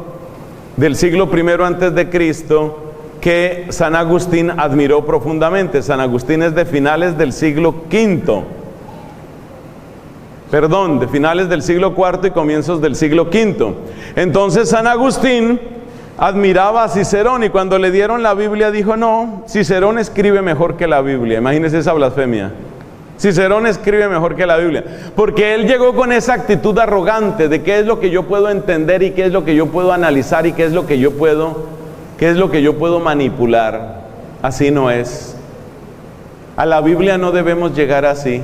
del siglo I antes de Cristo que San Agustín admiró profundamente. San Agustín es de finales del siglo V. Perdón, de finales del siglo IV y comienzos del siglo V. Entonces San Agustín admiraba a Cicerón, y cuando le dieron la Biblia dijo: no, Cicerón escribe mejor que la Biblia. Imagínense esa blasfemia. Cicerón escribe mejor que la Biblia, porque él llegó con esa actitud arrogante de qué es lo que yo puedo entender y qué es lo que yo puedo analizar y qué es lo que yo puedo manipular. Así no es. A la Biblia no debemos llegar así.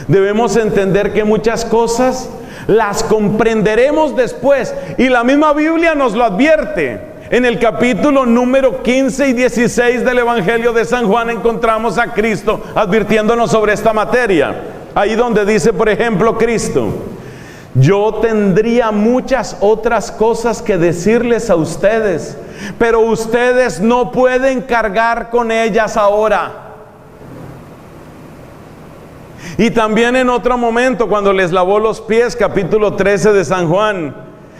Debemos entender que muchas cosas las comprenderemos después, y la misma Biblia nos lo advierte. En el capítulo número 15 y 16 del Evangelio de San Juan encontramos a Cristo advirtiéndonos sobre esta materia. Ahí donde dice, por ejemplo, Cristo: yo tendría muchas otras cosas que decirles a ustedes, pero ustedes no pueden cargar con ellas ahora. Y también en otro momento, cuando les lavó los pies, capítulo 13 de San Juan,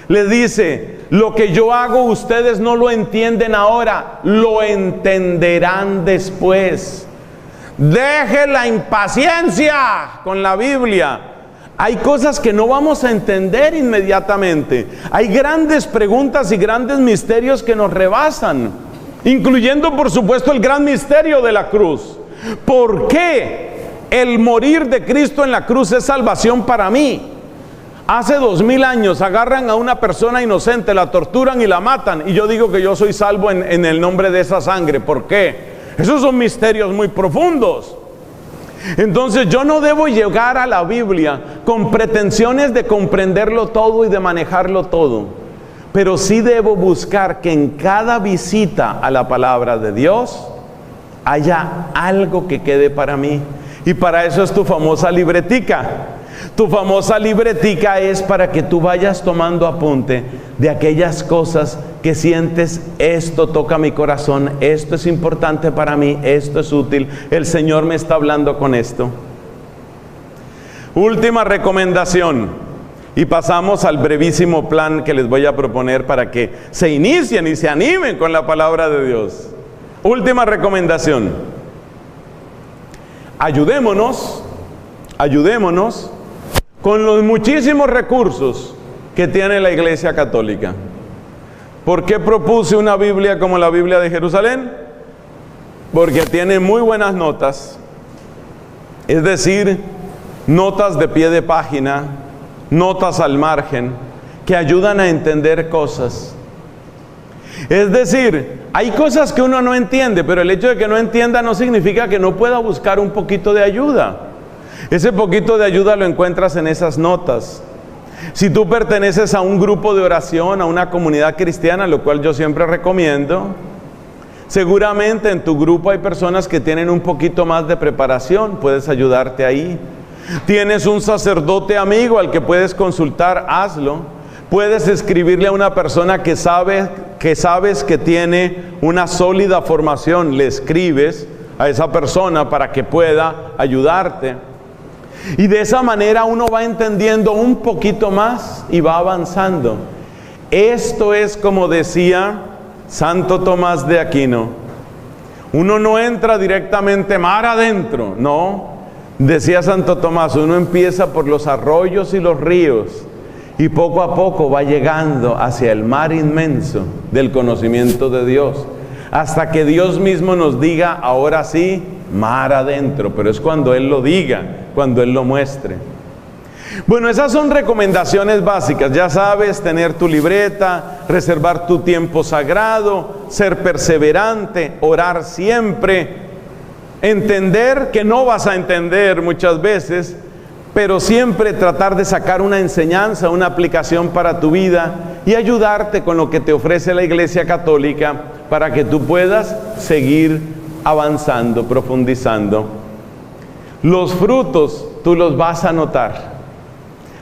les dice: lo que yo hago ustedes no lo entienden ahora, lo entenderán después. Deje la impaciencia con la Biblia. Hay cosas que no vamos a entender inmediatamente. Hay grandes preguntas y grandes misterios que nos rebasan, incluyendo por supuesto el gran misterio de la cruz. ¿Por qué el morir de Cristo en la cruz es salvación para mí? Hace 2000 años agarran a una persona inocente, la torturan y la matan, y yo digo que yo soy salvo en el nombre de esa sangre. ¿Por qué? Esos son misterios muy profundos. Entonces yo no debo llegar a la Biblia con pretensiones de comprenderlo todo y de manejarlo todo, pero sí debo buscar que en cada visita a la palabra de Dios haya algo que quede para mí. Y para eso es tu famosa libretica. Tu famosa libretica es para que tú vayas tomando apunte de aquellas cosas que sientes: esto toca mi corazón, esto es importante para mí, esto es útil, el Señor me está hablando con esto. Última recomendación, y pasamos al brevísimo plan que les voy a proponer para que se inicien y se animen con la palabra de Dios. Última recomendación: ayudémonos con los muchísimos recursos que tiene la Iglesia Católica. ¿Por qué propuse una Biblia como la Biblia de Jerusalén? Porque tiene muy buenas notas, es decir, notas de pie de página, notas al margen, que ayudan a entender cosas. Es decir, hay cosas que uno no entiende, pero el hecho de que no entienda no significa que no pueda buscar un poquito de ayuda. Ese poquito de ayuda lo encuentras en esas notas. Si tú perteneces a un grupo de oración, a una comunidad cristiana, lo cual yo siempre recomiendo, seguramente en tu grupo hay personas que tienen un poquito más de preparación, puedes ayudarte ahí. Tienes un sacerdote amigo al que puedes consultar, hazlo. Puedes escribirle a una persona que sabes que tiene una sólida formación, le escribes a esa persona para que pueda ayudarte. Y de esa manera uno va entendiendo un poquito más y va avanzando. Esto es como decía Santo Tomás de Aquino: uno no entra directamente mar adentro, no. Decía Santo Tomás, uno empieza por los arroyos y los ríos y poco a poco va llegando hacia el mar inmenso del conocimiento de Dios, hasta que Dios mismo nos diga: ahora sí, mar adentro. Pero es cuando Él lo diga, cuando Él lo muestre. Bueno, esas son recomendaciones básicas. Ya sabes, tener tu libreta, reservar tu tiempo sagrado, ser perseverante, orar siempre, entender que no vas a entender muchas veces, pero siempre tratar de sacar una enseñanza, una aplicación para tu vida y ayudarte con lo que te ofrece la Iglesia Católica para que tú puedas seguir avanzando, profundizando. Los frutos tú los vas a notar.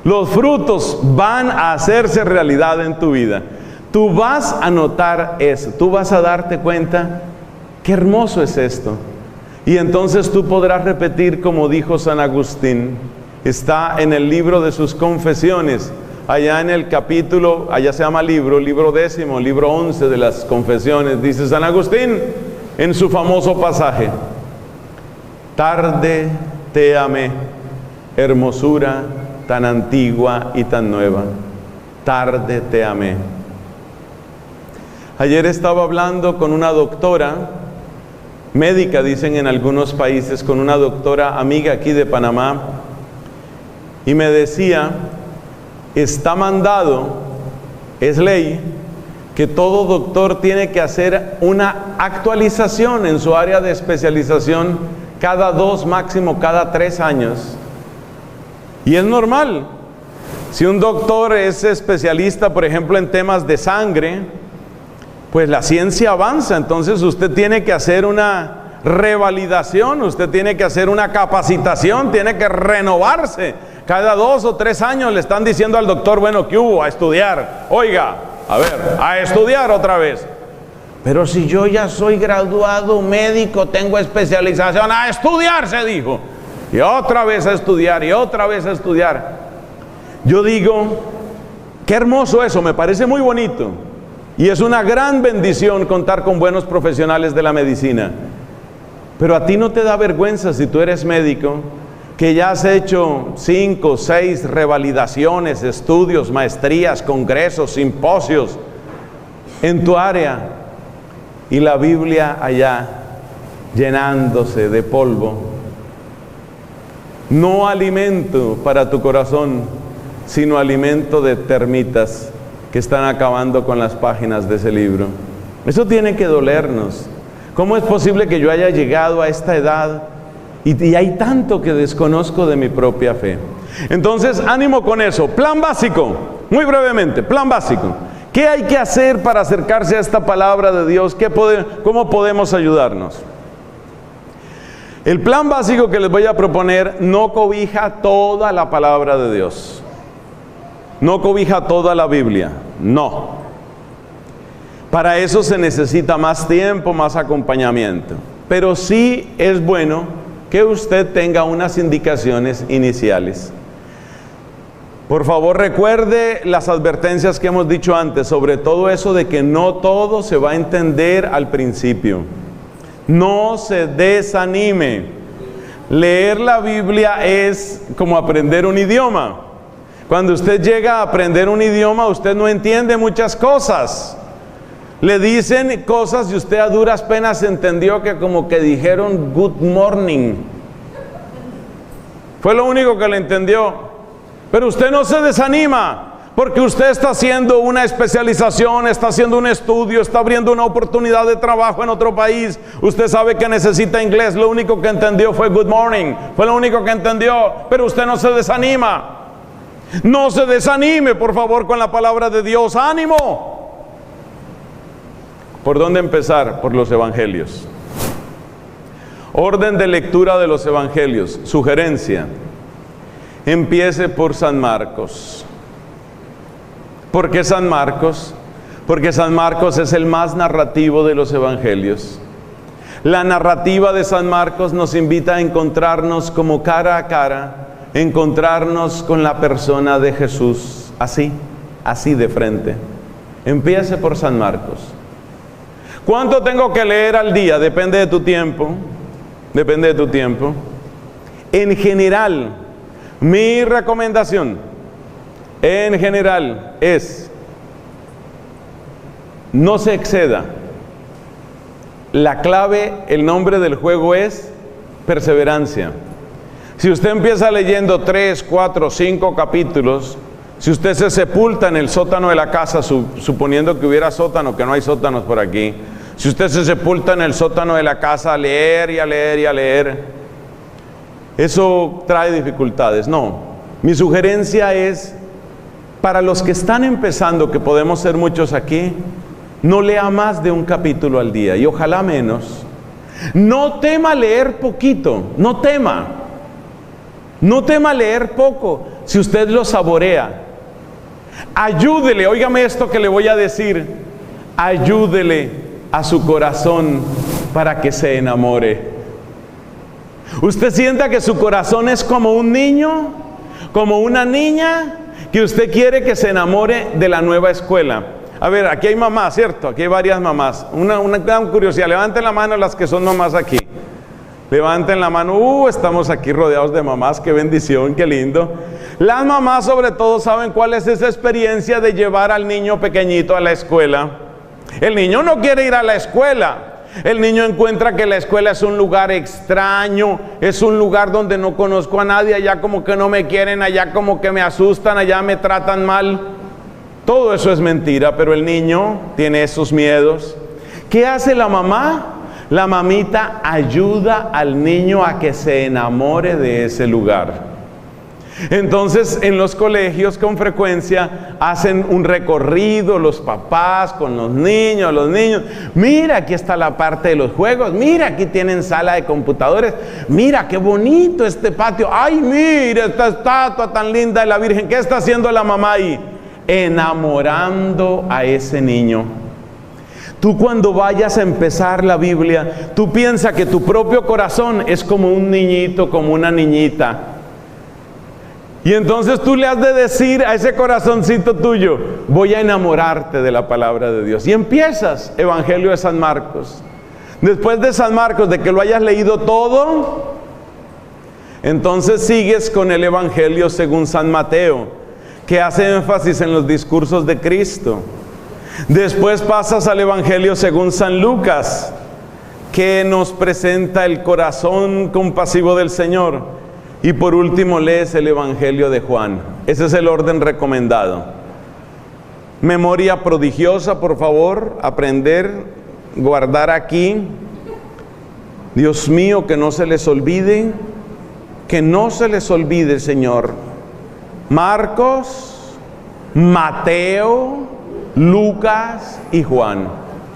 Los frutos van a hacerse realidad en tu vida. Tú vas a notar eso, tú vas a darte cuenta: qué hermoso es esto. Y entonces tú podrás repetir como dijo San Agustín. Está en el libro de sus confesiones, allá en el capítulo, allá se llama libro 10, libro 11 de las confesiones. Dice San Agustín en su famoso pasaje: tarde te amé, hermosura tan antigua y tan nueva, tarde te amé. Ayer estaba hablando con una doctora médica, dicen en algunos países, con una doctora amiga aquí de Panamá, y me decía: está mandado, es ley, que todo doctor tiene que hacer una actualización en su área de especialización cada 2, máximo cada 3 años. Y es normal. Si un doctor es especialista, por ejemplo, en temas de sangre, pues la ciencia avanza, entonces usted tiene que hacer una revalidación, usted tiene que hacer una capacitación, tiene que renovarse. Cada 2 o 3 años le están diciendo al doctor: bueno, ¿qué hubo? A estudiar. Oiga, a ver, a estudiar otra vez. Pero si yo ya soy graduado médico, tengo especialización, a estudiar, se dijo. y otra vez a estudiar, y otra vez a estudiar. Yo digo, qué hermoso eso, me parece muy bonito. Y es una gran bendición contar con buenos profesionales de la medicina. Pero a ti no te da vergüenza, si tú eres médico, que ya has hecho 5, 6 revalidaciones, estudios, maestrías, congresos, simposios en tu área, y la Biblia allá llenándose de polvo. No alimento para tu corazón, sino alimento de termitas que están acabando con las páginas de ese libro. Eso tiene que dolernos. ¿Cómo es posible que yo haya llegado a esta edad y hay tanto que desconozco de mi propia fe? Entonces, ánimo con eso. Plan básico, muy brevemente, plan básico. ¿Qué hay que hacer para acercarse a esta palabra de Dios? ¿Cómo podemos ayudarnos? El plan básico que les voy a proponer no cobija toda la palabra de Dios. No cobija toda la Biblia, no. Para eso se necesita más tiempo, más acompañamiento. Pero sí es bueno que usted tenga unas indicaciones iniciales. Por favor, recuerde las advertencias que hemos dicho antes, sobre todo eso de que no todo se va a entender al principio. No se desanime. Leer la Biblia es como aprender un idioma. Cuando usted llega a aprender un idioma, usted no entiende muchas cosas. Le dicen cosas y usted a duras penas entendió que como que dijeron good morning. Fue lo único que le entendió. Pero usted no se desanima, porque usted está haciendo una especialización, está haciendo un estudio, está abriendo una oportunidad de trabajo en otro país. Usted sabe que necesita inglés, lo único que entendió fue good morning. Fue lo único que entendió, pero usted no se desanima. No se desanime, por favor, con la palabra de Dios. ¡Ánimo! ¿Por dónde empezar? Por los evangelios. Orden de lectura de los evangelios. Sugerencia: empiece por San Marcos. ¿Por qué San Marcos? Porque San Marcos es el más narrativo de los evangelios. La narrativa de San Marcos nos invita a encontrarnos como cara a cara, encontrarnos con la persona de Jesús, así de frente. Empiece por San Marcos. ¿Cuánto tengo que leer al día? Depende de tu tiempo. Depende de tu tiempo. En general, mi recomendación, en general, es no se exceda. La clave, el nombre del juego es perseverancia. Si usted empieza leyendo 3, 4, 5 capítulos, si usted se sepulta en el sótano de la casa, suponiendo que hubiera sótano, que no hay sótanos por aquí, si usted se sepulta en el sótano de la casa a leer y a leer y a leer, eso trae dificultades. No, mi sugerencia es, para los que están empezando, que podemos ser muchos aquí, no lea más de un capítulo al día, y ojalá menos. No tema leer poquito, no tema leer poco, si usted lo saborea. Ayúdele, óigame esto que le voy a decir, ayúdele a su corazón para que se enamore. Usted sienta que su corazón es como un niño, como una niña, que usted quiere que se enamore de la nueva escuela. A ver, aquí hay mamás, ¿cierto? Aquí hay varias mamás. Una gran curiosidad, levanten la mano las que son mamás aquí. Levanten la mano. Estamos aquí rodeados de mamás, qué bendición, qué lindo. Las mamás sobre todo saben cuál es esa experiencia de llevar al niño pequeñito a la escuela. El niño no quiere ir a la escuela. El niño encuentra que la escuela es un lugar extraño, es un lugar donde no conozco a nadie, allá como que no me quieren, allá como que me asustan, allá me tratan mal. Todo eso es mentira, pero el niño tiene esos miedos. ¿Qué hace la mamá? La mamita ayuda al niño a que se enamore de ese lugar. Entonces, en los colegios con frecuencia hacen un recorrido los papás con los niños. Mira, aquí está la parte de los juegos. Mira, aquí tienen sala de computadores. Mira, qué bonito este patio. Ay, mira esta estatua tan linda de la Virgen. ¿Qué está haciendo la mamá ahí? Enamorando a ese niño. Tú cuando vayas a empezar la Biblia, tú piensas que tu propio corazón es como un niñito, como una niñita. Y entonces tú le has de decir a ese corazoncito tuyo, voy a enamorarte de la palabra de Dios. Y empiezas Evangelio de San Marcos. Después de San Marcos, de que lo hayas leído todo, entonces sigues con el Evangelio según San Mateo, que hace énfasis en los discursos de Cristo. Después pasas al Evangelio según San Lucas, que nos presenta el corazón compasivo del Señor. Y por último lees el Evangelio de Juan. Ese es el orden recomendado. Memoria prodigiosa, por favor, aprender, guardar aquí. Dios mío, que no se les olvide, Señor. Marcos, Mateo, Lucas y Juan.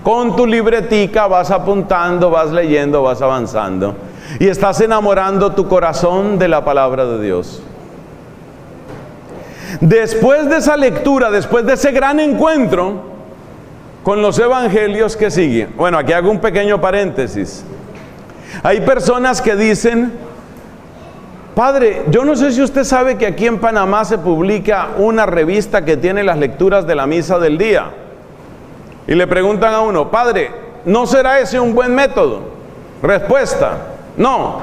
Con tu libretica vas apuntando, vas leyendo, vas avanzando. Y estás enamorando tu corazón de la palabra de Dios. Después de esa lectura, después de ese gran encuentro con los evangelios, ¿qué sigue? Bueno, aquí hago un pequeño paréntesis. Hay personas que dicen, Padre, yo no sé si usted sabe que aquí en Panamá se publica una revista que tiene las lecturas de la misa del día. Y le preguntan a uno, Padre, ¿no será ese un buen método? Respuesta, no.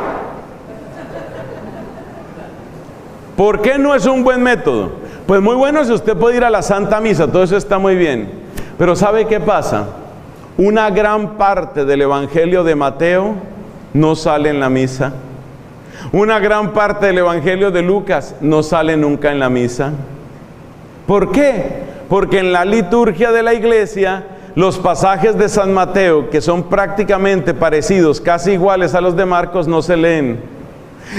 ¿Por qué no es un buen método? Pues muy bueno si usted puede ir a la Santa Misa, todo eso está muy bien. Pero ¿sabe qué pasa? Una gran parte del Evangelio de Mateo no sale en la misa. Una gran parte del Evangelio de Lucas no sale nunca en la misa. ¿Por qué? Porque en la liturgia de la iglesia, los pasajes de San Mateo, que son prácticamente parecidos, casi iguales a los de Marcos, no se leen.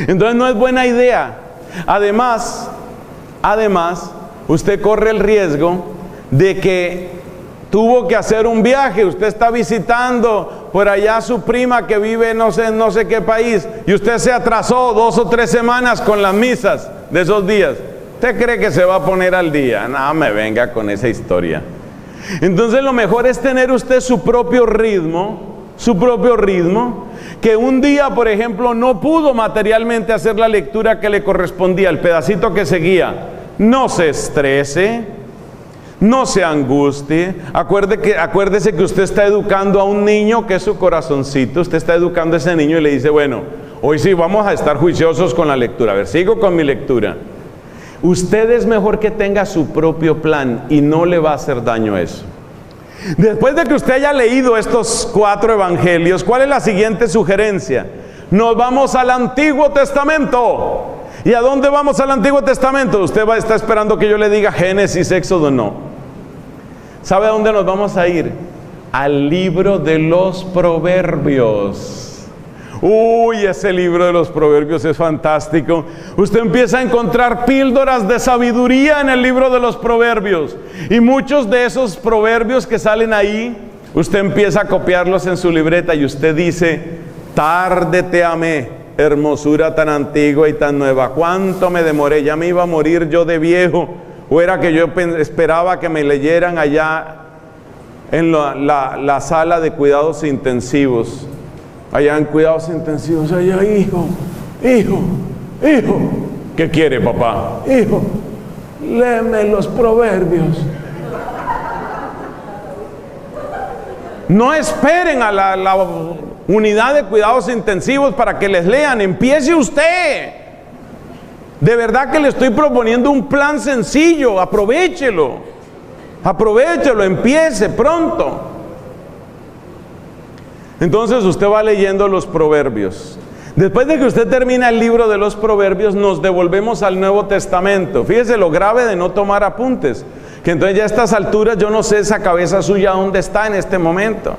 Entonces no es buena idea. Además, usted corre el riesgo de que tuvo que hacer un viaje, usted está visitando por allá a su prima que vive no sé qué país, y usted se atrasó 2 o 3 semanas con las misas de esos días. ¿Usted cree que se va a poner al día? No me venga con esa historia. Entonces lo mejor es tener usted su propio ritmo, que un día, por ejemplo, no pudo materialmente hacer la lectura que le correspondía, el pedacito que seguía. No se estrese, no se angustie. Acuérdese que usted está educando a un niño que es su corazoncito. Usted está educando a ese niño y le dice, bueno, hoy sí vamos a estar juiciosos con la lectura. A ver, sigo con mi lectura. Usted es mejor que tenga su propio plan y no le va a hacer daño eso. Después de que usted haya leído estos 4 evangelios, ¿cuál es la siguiente sugerencia? Nos vamos al Antiguo Testamento. ¿Y a dónde vamos al Antiguo Testamento? Usted está esperando que yo le diga Génesis, Éxodo, no. ¿Sabe a dónde nos vamos a ir? Al libro de los Proverbios. Uy, ese libro de los Proverbios es fantástico. Usted empieza a encontrar píldoras de sabiduría en el libro de los Proverbios. Y muchos de esos proverbios que salen ahí, usted empieza a copiarlos en su libreta y usted dice, tarde te amé, hermosura tan antigua y tan nueva. ¿Cuánto me demoré? Ya me iba a morir yo de viejo. O era que yo esperaba que me leyeran allá en la sala de cuidados intensivos. Allá en cuidados intensivos, allá, hijo, ¿qué quiere papá? Hijo, léeme los proverbios. No esperen a la unidad de cuidados intensivos para que les lean, empiece usted. De verdad que le estoy proponiendo un plan sencillo, aprovechelo, empiece pronto. Entonces usted va leyendo los proverbios. Después de que usted termina el libro de los proverbios, nos devolvemos al Nuevo Testamento. Fíjese lo grave de no tomar apuntes, que entonces ya a estas alturas yo no sé esa cabeza suya dónde está en este momento.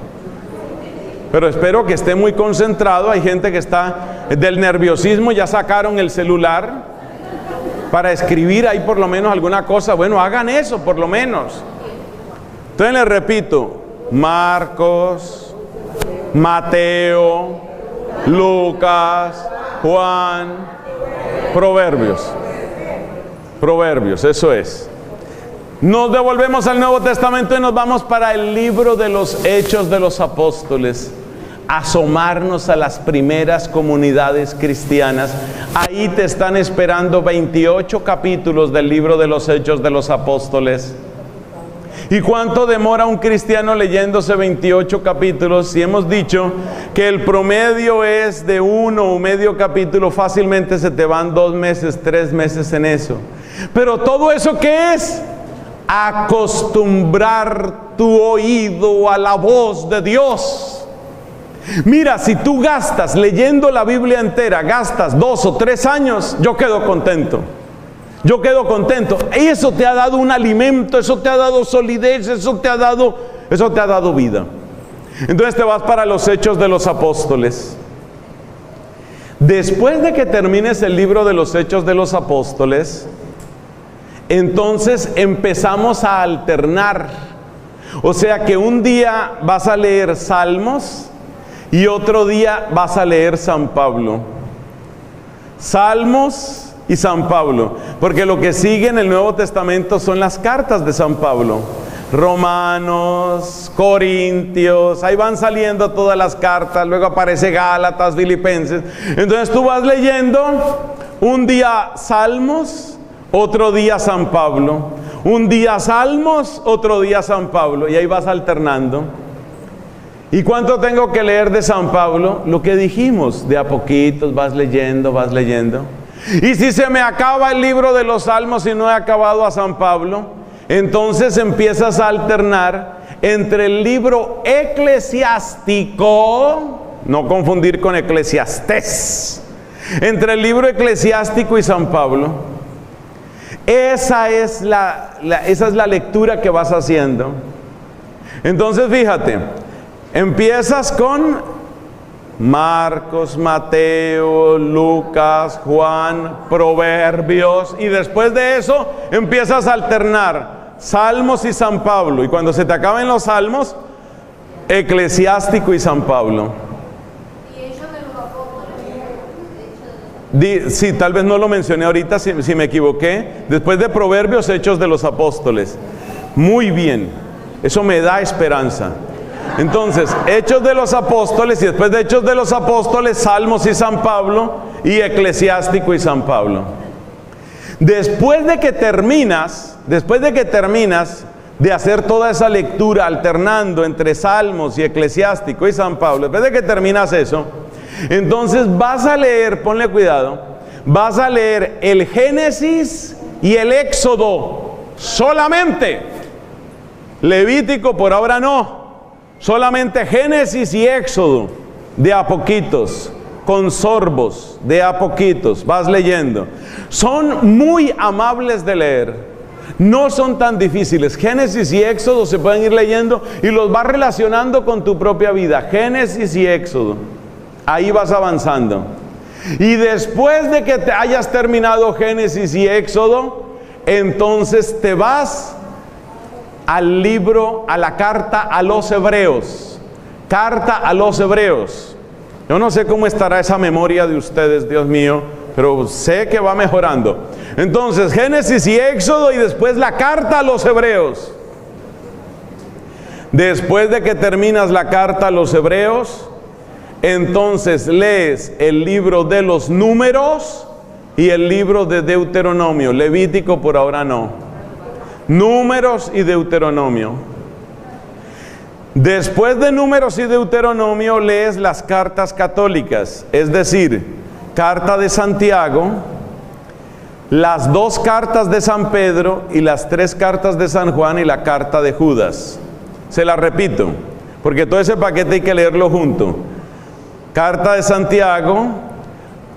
Pero espero que esté muy concentrado. Hay gente que está del nerviosismo, ya sacaron el celular para escribir ahí por lo menos alguna cosa. Bueno, hagan eso por lo menos. Entonces les repito, Marcos, Mateo, Lucas, Juan, Proverbios, eso es. Nos devolvemos al Nuevo Testamento y nos vamos para el libro de los Hechos de los Apóstoles. Asomarnos a las primeras comunidades cristianas. Ahí te están esperando 28 capítulos del libro de los Hechos de los Apóstoles. ¿Y cuánto demora un cristiano leyéndose 28 capítulos? Si hemos dicho que el promedio es de uno o medio capítulo, fácilmente se te van 2 meses, 3 meses en eso. Pero todo eso, ¿qué es? Acostumbrar tu oído a la voz de Dios. Mira, si tú gastas leyendo la Biblia entera, gastas 2 o 3 años, yo quedo contento. Yo quedo contento. Y eso te ha dado un alimento, eso te ha dado solidez, eso te ha dado vida. Entonces te vas para los Hechos de los Apóstoles. Después de que termines el libro de los Hechos de los Apóstoles, entonces empezamos a alternar. O sea que un día vas a leer Salmos y otro día vas a leer San Pablo. Salmos y San Pablo, porque lo que sigue en el Nuevo Testamento son las cartas de San Pablo. Romanos, Corintios, ahí van saliendo todas las cartas, luego aparece Gálatas, Filipenses. Entonces tú vas leyendo un día Salmos, otro día San Pablo, un día Salmos, otro día San Pablo, y ahí vas alternando. ¿Y cuánto tengo que leer de San Pablo? Lo que dijimos, de a poquitos vas leyendo, vas leyendo. Y si se me acaba el libro de los Salmos y no he acabado a San Pablo, entonces empiezas a alternar entre el libro eclesiástico, no confundir con Eclesiastés, entre el libro eclesiástico y San Pablo. Esa es la lectura que vas haciendo. Entonces fíjate, empiezas con Marcos, Mateo, Lucas, Juan, Proverbios, y después de eso empiezas a alternar Salmos y San Pablo, y cuando se te acaben los Salmos, Eclesiástico y San Pablo. ¿Y Hechos de los Apóstoles? Sí, tal vez no lo mencioné ahorita, si me equivoqué. Después de Proverbios, Hechos de los Apóstoles. Muy bien, eso me da esperanza. Entonces, Hechos de los Apóstoles, y después de Hechos de los Apóstoles, Salmos y San Pablo, y Eclesiástico y San Pablo. Después de que terminas de hacer toda esa lectura alternando entre Salmos y Eclesiástico y San Pablo, después de que terminas eso, entonces vas a leer, ponle cuidado, vas a leer el Génesis y el Éxodo solamente. Levítico por ahora no. Solamente Génesis y Éxodo, de a poquitos, con sorbos, de a poquitos, vas leyendo. Son muy amables de leer, no son tan difíciles. Génesis y Éxodo se pueden ir leyendo y los vas relacionando con tu propia vida. Génesis y Éxodo, ahí vas avanzando. Y después de que te hayas terminado Génesis y Éxodo, entonces te vas al libro, a la carta a los Hebreos. Carta a los Hebreos. Yo no sé cómo estará esa memoria de ustedes, Dios mío, pero sé que va mejorando. Entonces, Génesis y Éxodo, y después la carta a los Hebreos. Después de que terminas la carta a los Hebreos, entonces lees el libro de los Números y el libro de Deuteronomio. Levítico por ahora no. Números y Deuteronomio. Después de Números y Deuteronomio lees las cartas católicas, es decir, carta de Santiago, las 2 cartas de San Pedro y las 3 cartas de San Juan y la carta de Judas. Se la repito, porque todo ese paquete hay que leerlo junto. Carta de Santiago,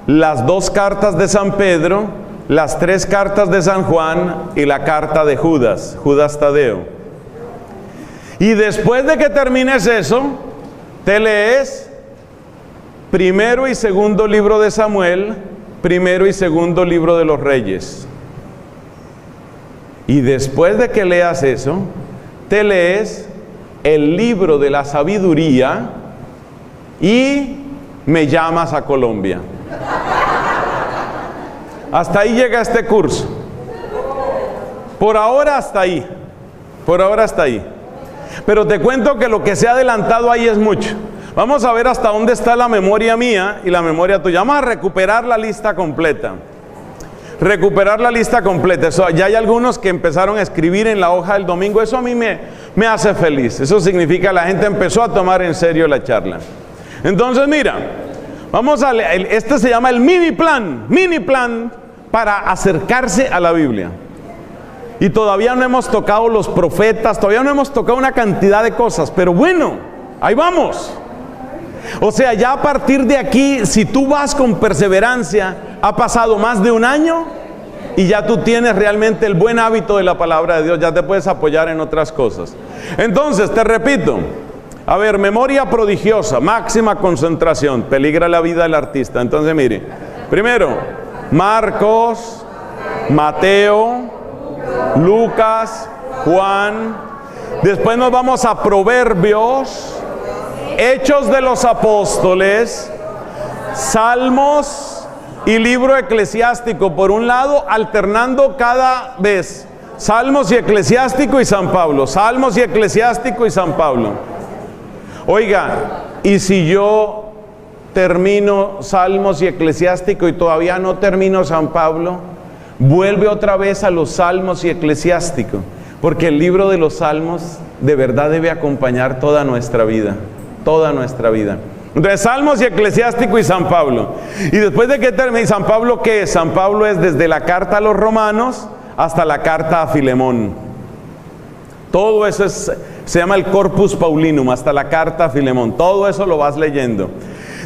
las 2 cartas de San Pedro, las 3 cartas de San Juan y la carta de Judas, Judas Tadeo. Y después de que termines eso, te lees primero y segundo libro de Samuel, primero y segundo libro de los Reyes. Y después de que leas eso, te lees el libro de la sabiduría y Me llamas a Colombia. Hasta ahí llega este curso. por ahora hasta ahí. Por ahora hasta ahí. Pero te cuento que lo que se ha adelantado ahí es mucho. Vamos a ver hasta dónde está la memoria mía y la memoria tuya. Vamos a recuperar la lista completa. Recuperar la lista completa. Eso, ya hay algunos que empezaron a escribir en la hoja del domingo. Eso a mí me hace feliz. Eso significa que la gente empezó a tomar en serio la charla. Entonces mira, vamos a leer. Este se llama el mini plan para acercarse a la Biblia. Y todavía no hemos tocado los profetas, todavía no hemos tocado una cantidad de cosas, pero bueno, ahí vamos. O sea, ya a partir de aquí, si tú vas con perseverancia, ha pasado más de un año y ya tú tienes realmente el buen hábito de la palabra de Dios, ya te puedes apoyar en otras cosas. Entonces, te repito, a ver, memoria prodigiosa, máxima concentración, peligra la vida del artista. Entonces, mire, primero, Marcos, Mateo, Lucas, Juan, después nos vamos a Proverbios, Hechos de los Apóstoles, Salmos y libro eclesiástico por un lado, alternando cada vez Salmos y eclesiástico y San Pablo, Salmos y eclesiástico y San Pablo. Oiga, y si yo termino Salmos y eclesiástico y todavía no termino San Pablo, vuelve otra vez a los Salmos y eclesiástico, porque el libro de los Salmos de verdad debe acompañar toda nuestra vida, toda nuestra vida. Entonces, Salmos y eclesiástico y San Pablo. Y después de que termine San Pablo, ¿qué es? San Pablo es desde la carta a los romanos hasta la carta a Filemón. Todo eso se llama el Corpus Paulinum, hasta la carta a Filemón. Todo eso lo vas leyendo.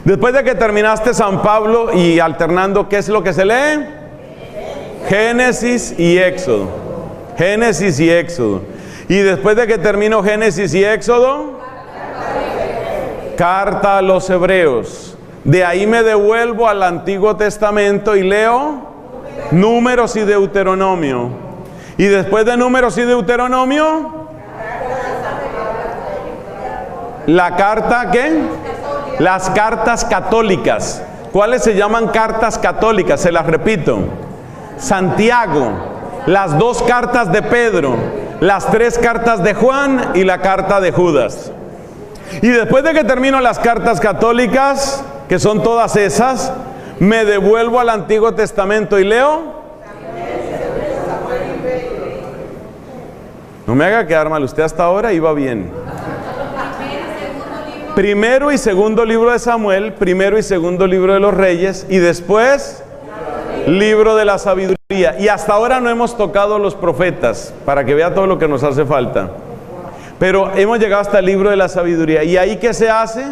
Después de que terminaste San Pablo y alternando, ¿qué es lo que se lee? Génesis y Éxodo. Génesis y Éxodo. Y después de que termino Génesis y Éxodo, carta a los Hebreos. De ahí me devuelvo al Antiguo Testamento y leo Números y Deuteronomio. Y después de Números y Deuteronomio, la carta, ¿qué? Las cartas católicas. ¿Cuáles se llaman cartas católicas? Se las repito. Santiago, las 2 cartas de Pedro, las 3 cartas de Juan y la carta de Judas. Y después de que termino las cartas católicas, que son todas esas, me devuelvo al Antiguo Testamento y leo. No me haga quedar mal, usted hasta ahora iba bien. Primero y segundo libro de Samuel, primero y segundo libro de los Reyes, y después libro de la sabiduría. Y hasta ahora no hemos tocado los profetas, para que vea todo lo que nos hace falta. Pero hemos llegado hasta el libro de la sabiduría. ¿Y ahí qué se hace?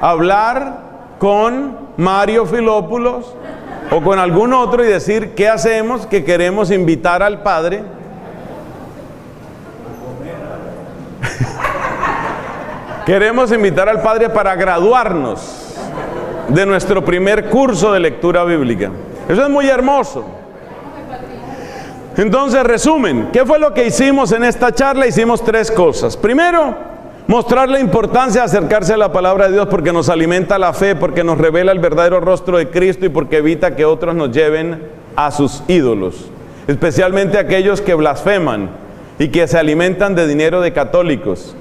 Hablar con Mario Filópulos o con algún otro y decir, ¿qué hacemos? Que queremos invitar al Padre. Queremos invitar al Padre para graduarnos de nuestro primer curso de lectura bíblica. Eso es muy hermoso. Entonces, resumen, ¿qué fue lo que hicimos en esta charla? Hicimos 3 cosas. Primero, mostrar la importancia de acercarse a la palabra de Dios porque nos alimenta la fe, porque nos revela el verdadero rostro de Cristo y porque evita que otros nos lleven a sus ídolos, especialmente aquellos que blasfeman y que se alimentan de dinero de católicos.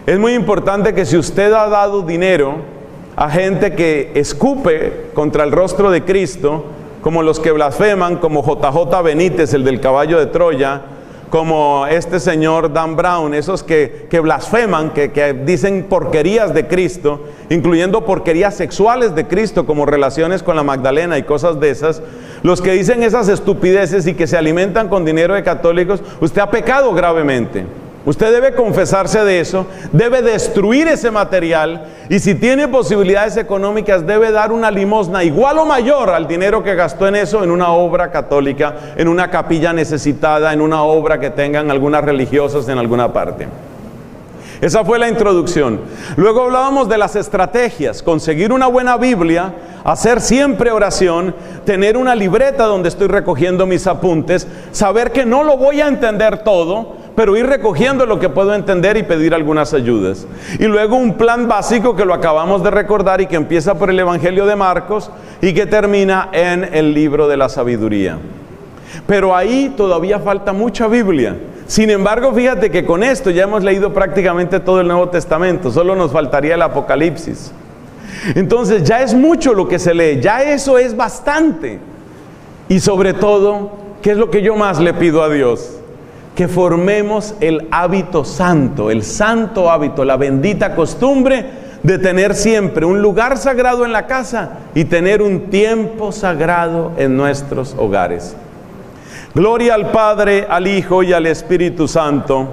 Es muy importante que si usted ha dado dinero a gente que escupe contra el rostro de Cristo, como los que blasfeman, como JJ Benítez, el del caballo de Troya, como este señor Dan Brown, esos que blasfeman, que dicen porquerías de Cristo, incluyendo porquerías sexuales de Cristo, como relaciones con la Magdalena y cosas de esas, los que dicen esas estupideces y que se alimentan con dinero de católicos, usted ha pecado gravemente. Usted debe confesarse de eso, debe destruir ese material y si tiene posibilidades económicas debe dar una limosna igual o mayor al dinero que gastó en eso, en una obra católica, en una capilla necesitada, en una obra que tengan algunas religiosas en alguna parte. Esa fue la introducción. Luego hablábamos de las estrategias, conseguir una buena Biblia, hacer siempre oración, tener una libreta donde estoy recogiendo mis apuntes, saber que no lo voy a entender todo, pero ir recogiendo lo que puedo entender y pedir algunas ayudas. Y luego un plan básico que lo acabamos de recordar y que empieza por el Evangelio de Marcos y que termina en el libro de la sabiduría. Pero ahí todavía falta mucha Biblia. Sin embargo, fíjate que con esto ya hemos leído prácticamente todo el Nuevo Testamento, solo nos faltaría el Apocalipsis. Entonces ya es mucho lo que se lee, ya eso es bastante. Y sobre todo, ¿qué es lo que yo más le pido a Dios? Que formemos el hábito santo, el santo hábito, la bendita costumbre de tener siempre un lugar sagrado en la casa y tener un tiempo sagrado en nuestros hogares. Gloria al Padre, al Hijo y al Espíritu Santo.